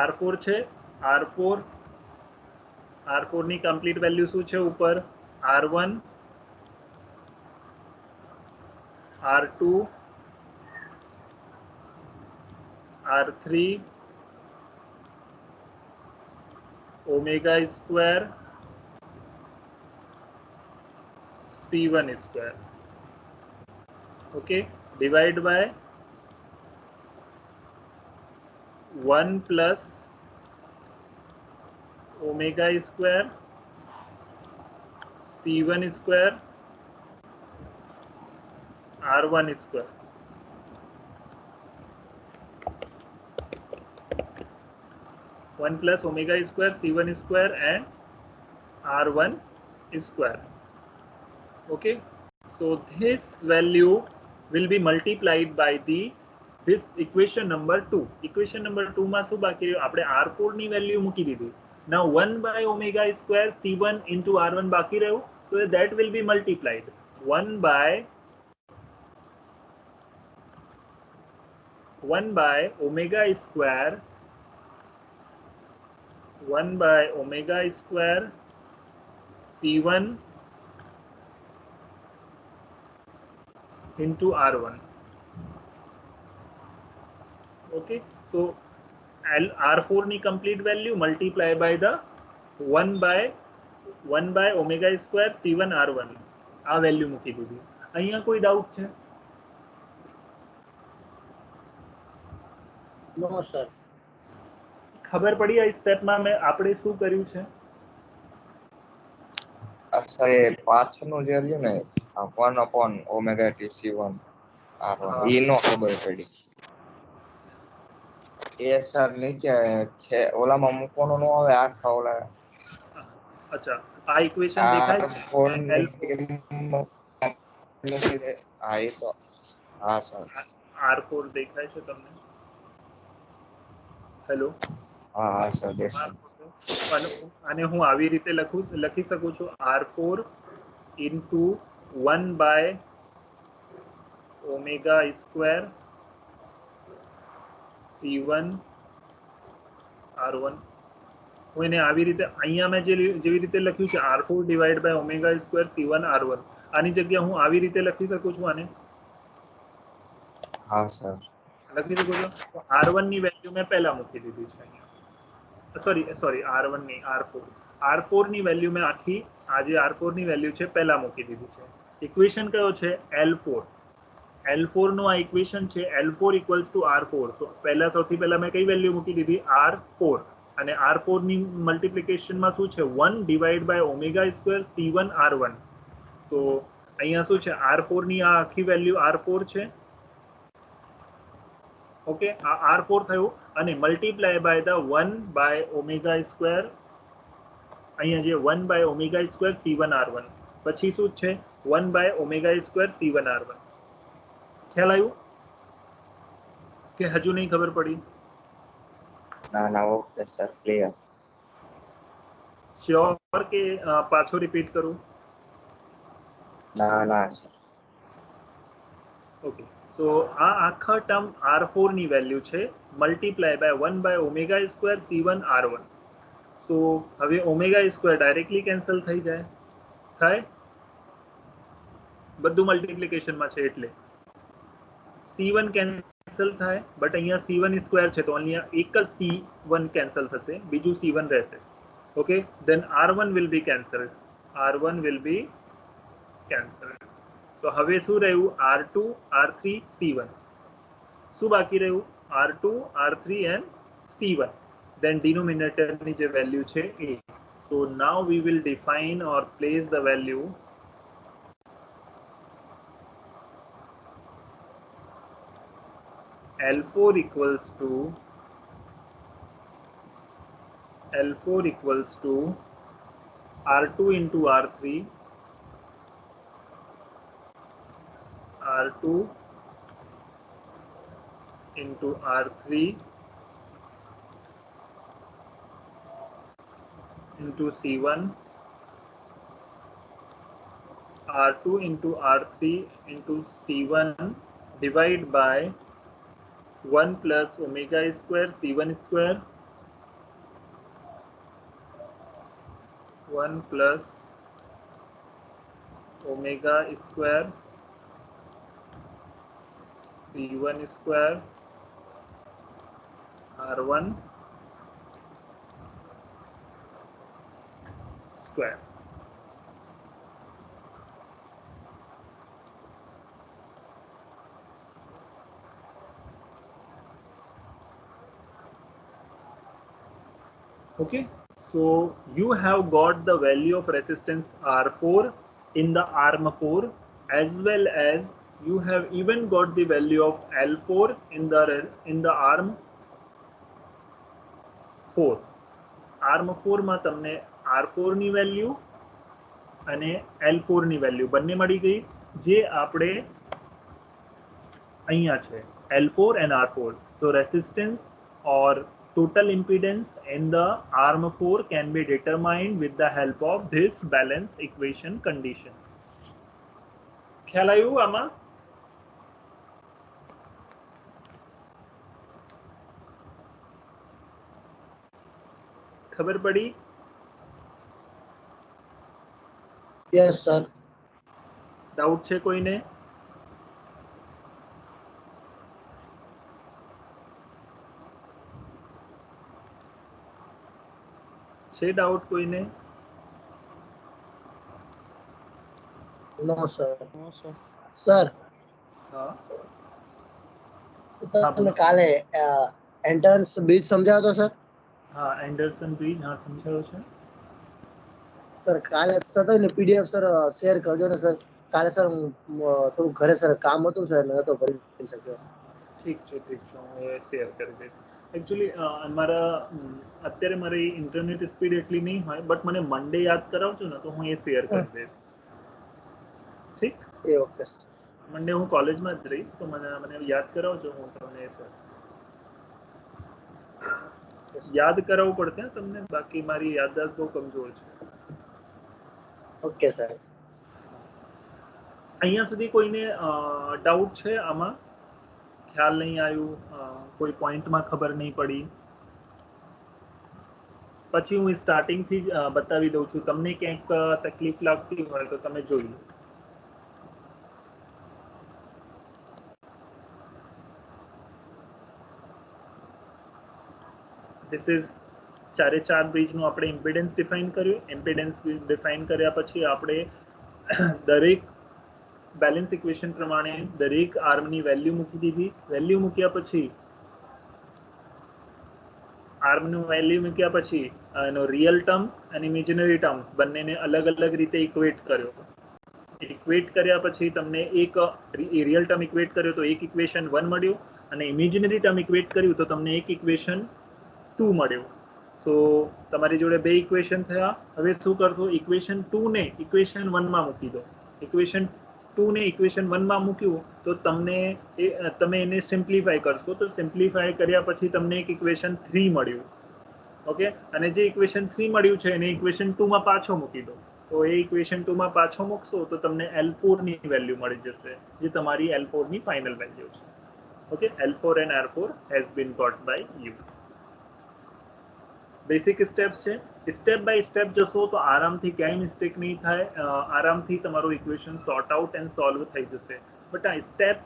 R4 છે, R4 ની કમ્પ્લીટ વેલ્યુ શું છે ઉપર? R1, R2, R3, omega square C1 square. Okay, divide by 1 plus omega square C1 square R1 square. One plus omega square C1 square and R1 square. Okay, so this value will be multiplied by this equation number 2. Equation number 2 માં શું બાકી રહ્યું? આપણે R4 ની value મૂકી દીધી. Now 1 by omega square C1 into R1 બાકી રહ્યું, so that will be multiplied. 1 by omega square 1 by omega square C1 into R1. Okay, so R4 ની complete value multiply by the 1 by omega square C1 R1 આ value મૂકી દીધી. અહીંયા કોઈ doubt છે? નો sir. ખબર પડી આ સ્ટેપમાં મેં આપણે શું કર્યું છે? સર એ પાછળનું જે રહ્યું ને 1/ωTC1 R1 એ નો ખબર પડી. એ સર નીચે છે ઓલામાં મૂકવાનું નો આવે આખા ઓલા અચ્છા, આ ઇક્વેશન દેખાય છે? હા એ તો હા સર. R4 દેખાય છે તમને? હેલો. હા હા સર દેખાય. અને હું આવી રીતે લખી શકું છું R4 into 1 by omega square C1 R1. હું એને આવી રીતે અહીંયા મેં જેવી રીતે લખ્યું છે R4 divide by omega square C1 R1 આની જગ્યા હું આવી રીતે લખી શકું છું આને? હા સર. લખી શકું છું. તો R1 ની વેલ્યુ મેં પહેલા મૂકી દીધી છે અહીંયા. સોરી R1 નહીં R4 ની વેલ્યુ મેં આખી આ જે R4 ની વેલ્યુ છે પહેલા મૂકી દીધી છે. ઇક્વેશન કયો છે? L4. L4 નો આ ઇક્વેશન છે. L4 equals to R4. તો સૌથી પહેલા મેં કઈ વેલ્યુ મૂકી દીધી? R4. અને R4 ની મલ્ટીપ્લિકેશનમાં શું છે? 1 divide by omega square C1 R1. તો અહીંયા શું છે? R4 ની આ આખી વેલ્યુ R4 છે. ઓકે, આ R4 થયું અને multiply by the 1 by omega square અહીંયા જે 1 by omega square C1 R1 પછી શું છે? 1 by omega square C1 R1. ખ્યાલ આવ્યું કે હજુ નહીં ખબર પડી? ના ના ઓકે સર ક્લિયર. શ્યોર કે પાછો રિપીટ કરું? ના ના સર. ઓકે, તો આ આખા ટર્મ R4 ની વેલ્યુ છે multiply by 1 by omega square C1 R1. તો હવે ઓમેગા સ્ક્વેર ડાયરેક્ટલી કેન્સલ થઈ જાય. થાય? બધું મલ્ટીપ્લિકેશનમાં છે એટલે C1 કેન્સલ થાય, બટ અહીંયા C1 સ્ક્વેર છે તો અહીંયા એક જ C1 કેન્સલ થશે, બીજું C1 રહેશે. Okay, then R1 will be cancelled. R1 will be cancelled. તો હવે શું રહ્યું? R2 R3 C1. શું બાકી રહ્યું? R2 R3 and C1. then denominator ની જે વેલ્યુ છે એ. so now we will define or place the value L4 equals to R2 into R3 R2 into R3 into C1 R2 into R3 into C1 divide by 1 plus omega square C1 square 1 plus omega square C1 square R1 square. Okay, so you have got the value of resistance R4 in the arm 4 as well as you have even got the value of L4 in the arm 4. arm 4 માં તમને R4 ની value અને L4 ની value બંને મળી ગઈ જે આપણે અહીંયા છે L4 and R4. so resistance or total impedance in the arm 4 can be determined with the help of this balance equation condition. ખ્યાલ આવ્યું આમાં? ખબર પડી? Yes sir. ડાઉટ છે કોઈને? છે ડાઉટ કોઈને? નો સર. નો સર. સર હા તો હા, તમે બોલો. કાલે એન્ટ્રન્સ બ્રિજ સમજાવતો સર? હા, એન્ડરસન બ્રિજ, હા સમજાયો છે. સર કાલે સર ને પીડીએફ સર શેર કરજો ને સર. કાલે સર હું થોડું ઘરે સર કામ હતું સર નતો કરી શક્યો. ઠીક છે હું એ શેર કરી દઈશ. એકચ્યુઅલી મારા અત્યારે મારી ઇન્ટરનેટ સ્પીડ એટલી નહીં હોય, બટ મને મંડે યાદ કરાવજો ને તો હું એ શેર કરી દઈશ. ઠીક, એ ઓકે સર. મંડે હું કોલેજમાં જ રહીશ, તો મને યાદ કરાવજો, હું તમને એ શેર. યાદ કરાવવું પડશે ને તમને, બાકી મારી યાદદાસ્ત બહુ કમજોર છે. Okay sir. અહીંયા સુધી કોઈને ડાઉટ છે આમાં? ખ્યાલ નહીં આવ્યું, કોઈ પોઈન્ટમાં ખબર નહીં પડી? પછી હું સ્ટાર્ટિંગથી જ બતાવી દઉં છું. તમને ક્યાંક તકલીફ લાગતી હોય તો તમે જોઈ લો. ધીસ ઇઝ 4 બ્રિજનું આપણે ઇમ્પિડન્સ ડિફાઇન કર્યું. ઇમ્પિડન્સ ડિફાઇન કર્યા પછી આપણે દરેક બેલેન્સ ઇક્વેશન પ્રમાણે દરેક આર્મની વેલ્યુ મૂકી દીધી. વેલ્યુ મૂક્યા પછી આર્મનું વેલ્યુ મૂક્યા પછી એનો રિયલ ટર્મ અને ઇમેજિનરી ટર્મ્સ બંનેને અલગ અલગ રીતે ઇક્વેટ કર્યો. ઇક્વેટ કર્યા પછી તમને એક રિયલ ટર્મ ઇક્વેટ કર્યો તો એક ઇક્વેશન 1 મળ્યું, અને ઇમેજિનરી ટર્મ ઇક્વેટ કર્યું તો તમને એક ઇક્વેશન 2 મળ્યું. તો તમારી જોડે બે ઇક્વેશન થયા. હવે શું કરશો? ઇક્વેશન 2 ને ઇક્વેશન 1 માં મૂકી દો. ઇક્વેશન 2 ને ઇક્વેશન 1 માં મૂક્યું તો તમને તમે એને સિમ્પ્લિફાય કરશો, તો સિમ્પ્લિફાય કર્યા પછી તમને એક ઇક્વેશન 3 મળ્યું. ઓકે, અને જે ઇક્વેશન 3 મળ્યું છે એને ઇક્વેશન 2 માં પાછો મૂકી દો. તો એ ઇક્વેશન 2 માં પાછો મૂકશો તો તમને L4 ની વેલ્યુ મળી જશે, જે તમારી L4 ની ફાઇનલ વેલ્યુ છે. Okay, L4 and R4 has been got by you. Basic steps છે. સ્ટેપ બાય સ્ટેપ જશો તો આરામથી ક્યાંય મિસ્ટેક નહીં થાય. આરામથી તમારું equation sort out and solve થઈ જશે. બટ આ સ્ટેપ્સ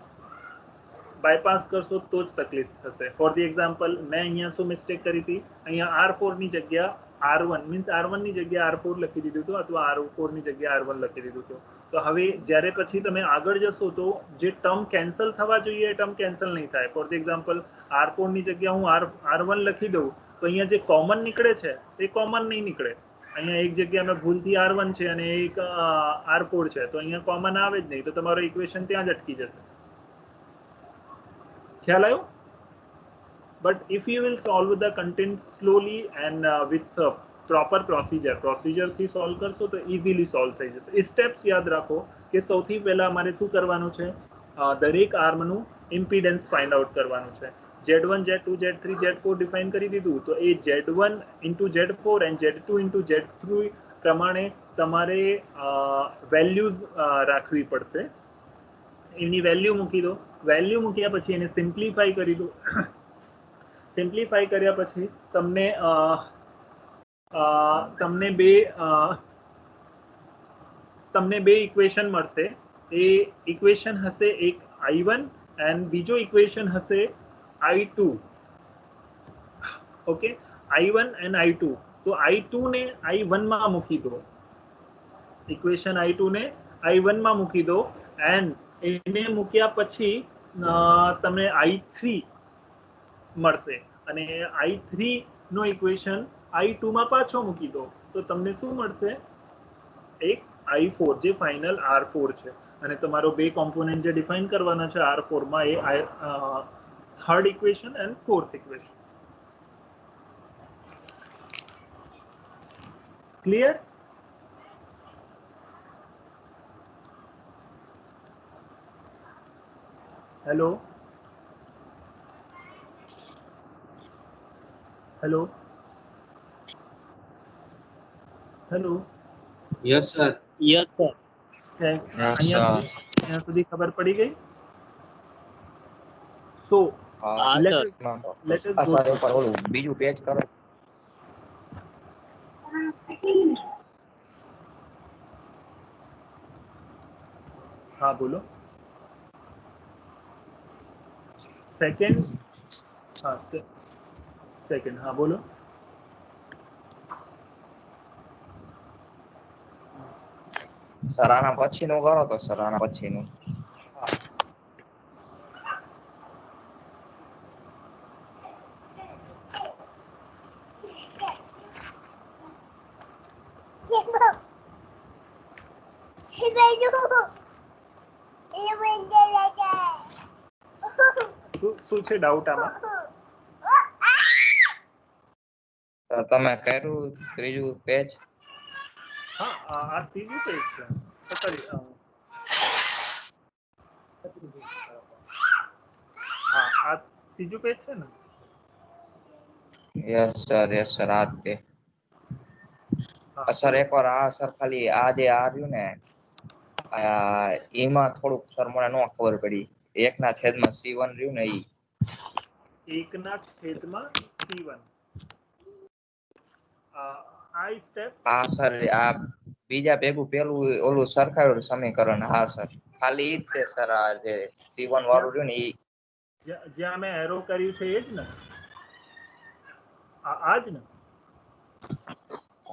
બાયપાસ કરશો તો જ તકલીફ થશે. ફોર ધી એક્ઝામ્પલ, મેં અહીંયા શું મિસ્ટેક કરી હતી? અહીંયા R4 ની જગ્યા R1 મીન્સ R1 ની જગ્યા R4 લખી દીધું હતું, અથવા R4 ની જગ્યા R1 લખી દીધું હતું. તો હવે જ્યારે પછી તમે આગળ જશો તો જે ટર્મ કેન્સલ થવા જોઈએ એ ટર્મ કેન્સલ નહીં થાય. ફોર ધી એક્ઝામ્પલ, R4 ની જગ્યા હું R1 લખી દઉં તો અહીંયા જે કોમન નીકળે છે એ કોમન નહીં નીકળે. અહીંયા એક જગ્યા મેં ભૂલથી R1 છે અને એક R4 છે, તો અહીંયા કોમન આવે જ નહીં, તો તમારો ઇક્વેશન ત્યાં જ અટકી જશે. ખ્યાલ આવ્યો? But if you will solve the content slowly and with proper procedure થી સોલ્વ કરશો તો ઇઝીલી સોલ્વ થઈ જશે. સ્ટેપ્સ યાદ રાખો કે સૌથી પહેલા અમારે શું કરવાનું છે? દરેક આર્મનું ઇમ્પિડન્સ ફાઇન્ડ આઉટ કરવાનું છે. Z1, Z2, Z3, Z4 define કરી દીધું, તો એ Z1 into Z4 and Z2 into Z3 પ્રમાણે તમારે વેલ્યુઝ રાખવી પડશે. એની વેલ્યુ મૂકી દો. વેલ્યુ મૂક્યા પછી એને સિમ્પ્લિફાઈ કરી દો. સિમ્પ્લિફાઈ કર્યા પછી તમને બે ઇક્વેશન મળશે. એ ઇક્વેશન હશે એક I1 એન્ડ બીજો ઇક્વેશન હશે I2. Okay, I1 and I2. તો I2 ને I1 માં મૂકી દો. ઇક્વેશન I2 ને I1 માં મૂકી દો, એન્ડ એને મૂક્યા પછી તમને I3 મળશે, અને I3 નો ઇક્વેશન I2 માં પાછો મૂકી દો તો તમને શું મળશે? એક I4, જે ફાઇનલ R4 છે. અને તમારો બે કોમ્પોનન્ટ જે ડિફાઇન કરવાના છે R4 માં, એ third equation and fourth equation. Clear? Hello hello hello. Yes sir. Yes sir. અહીંયા સુધી ખબર પડી ગઈ? સો હા let sir. us go sir ઉપર ઓલું બીજું પેજ કરો. હા બોલો. સેકન્ડ. હા સેકન્ડ. હા બોલો. સર આના પછીનું કરો તો સર આના પછીનું શું છે ડાઉટ આમાં? સર તમે કર્યું ત્રીજું પેજ? હા આ ત્રીજું પેજ છે. sorry, હા આ ત્રીજું પેજ છે ને? યસ સર આ જ તે હા સર એકવાર આ સર ખાલી આ જે આ રહ્યું ને એમાં થોડુંક સર મને નો ખબર પડી. 1/C1 રહ્યું ને ઈ 1/C1 આ સ્ટેપ હા સર આ બીજા ભેગું પેલું ઓલું સરખાયું સમીકરણ. હા સર ખાલી ઈ જ તે સર આ જે C1 વાળું રહ્યું ને ઈ જ્યાં મેં એરો કર્યું છે એ જ ને? આ જ ને?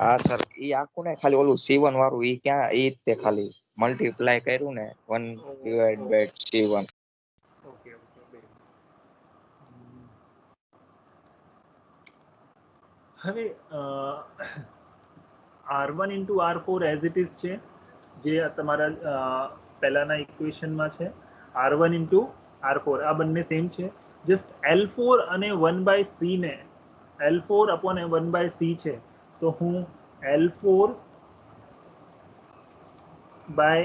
હા સર ઈ આખું ને ખાલી ઓલું C1 વાળું ઈ ક્યાં ઈ જ તે ખાલી મલ્ટીપ્લાય કર્યું ને 1/C1. ઓકે હવે R1 into R4 as it is છે જે તમારા પહેલાના ઇક્વેશનમાં છે. R1 into R4 આ બંને સેમ છે. જસ્ટ L4 અને 1/C ને L4 upon 1/C છે તો હું L4 by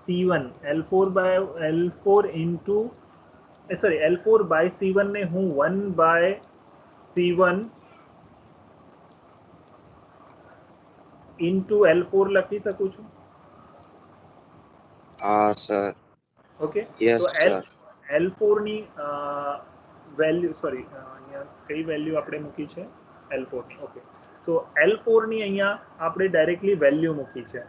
C1 L4 into sorry L4 by C1 ને હું 1/C1 into L4 લખી શકું છું. હા સર ઓકે યસ તો સર L4 ની વેલ્યુ સોરી અહીંયા કઈ વેલ્યુ આપણે મૂકી છે L4 ની. ઓકે તો L4 ની અહીંયા આપણે ડાયરેક્ટલી વેલ્યુ મૂકી છે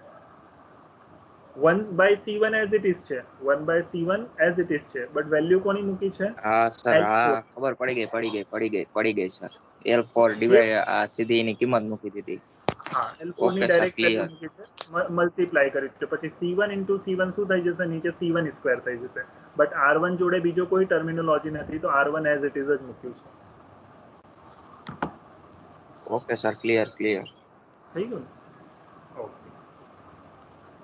1/C1 as it is છે 1/C1 as it is છે બટ વેલ્યુ કોની મૂકી છે? હા સર હા L4. ખબર પડી ગઈ સર. L4 ડિવાઇડ આ સીધી એની કિંમત મૂકી દીધી. હા L4 ની okay sir direct value clear. મૂકી છે મલ્ટીપ્લાય કરી છે પછી C1 into C1 શું થઈ જશે? નીચે C1 સ્ક્વેર થઈ જશે. બટ R1 જોડે બીજો કોઈ ટર્મિનોલોજી નથી તો R1 as it is જ મૂક્યું છે. ઓકે સર ક્લિયર થઈ ગયું ને? ઓકે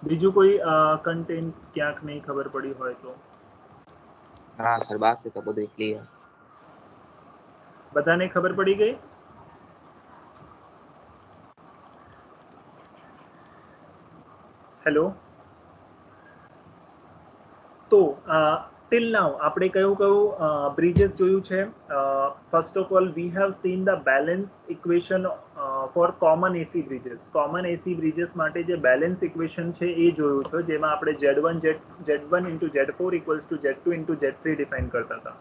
બીજું કોઈ કન્ટેન્ટ ક્યાંક નહીં ખબર પડી હોય તો? હા સર બાકી તો બધું ક્લિયર. બધાને ખબર પડી ગઈ? હેલો તો ટિલ નાઉ આપણે કયું બ્રિજેસ જોયું છે? First of all we have seen the balance equation for common AC bridges. Common AC bridges માટે જે બેલેન્સ ઇક્વેશન છે એ જોયું છે જેમાં આપણે Z1 into Z4 equals to Z2 into Z3 define કરતા હતા.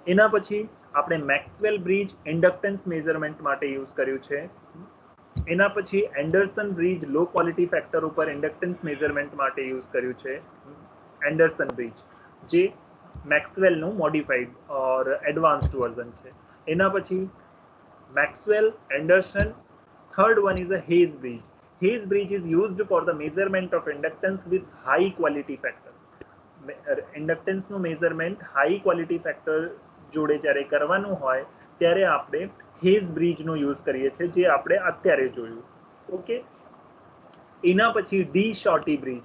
એના પછી આપણે મેક્સવેલ બ્રિજ ઇન્ડક્ટન્સ મેઝરમેન્ટ માટે યુઝ કર્યું છે. એના પછી Anderson bridge low quality factor ઉપર ઇન્ડક્ટન્સ મેઝરમેન્ટ માટે યુઝ કર્યું છે એન્ડરસન બ્રિજ જે મેક્સવેલનું મોડિફાઈડ ઓર એડવાન્સ્ડ વર્ઝન છે. એના પછી Maxwell Anderson third one is a Hay's bridge. Hay's bridge is used for the measurement of inductance with high quality factor. ઇન્ડક્ટન્સનું મેઝરમેન્ટ હાઈ ક્વોલિટી ફેક્ટર જોડે જ્યારે કરવાનું હોય ત્યારે આપણે હેઝ બ્રિજનો યુઝ કરીએ છીએ જે આપણે અત્યારે જોયું. ઓકે એના પછી ડી શોર્ટી બ્રિજ.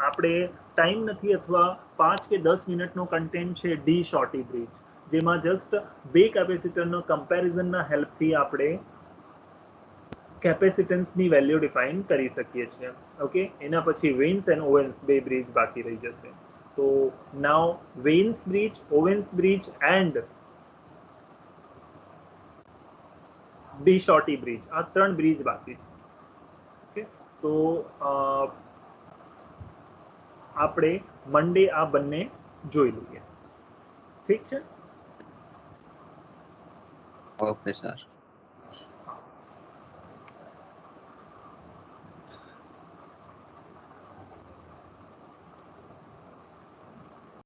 આપણે ટાઈમ નથી અથવા 5 કે 10 મિનિટનો કન્ટેન્ટ છે ડી શોર્ટી બ્રિજ જેમાં જસ્ટ બે કેપેસિટરનો કમ્પેરિઝનના હેલ્પથી આપણે કેપેસિટન્સની વેલ્યુ ડિફાઇન કરી શકીએ છીએ. ઓકે એના પછી વેન્સ એન્ડ ઓવેન્સ બે બ્રિજ બાકી રહી જશે. તો now Wien's bridge, Owen's bridge and De Sauty bridge આ ત્રણ બ્રિજ બાકી છે. ઓકે તો આપણે મંડે આ બંને જોઈ લઈએ. ઠીક છે. Okay sir.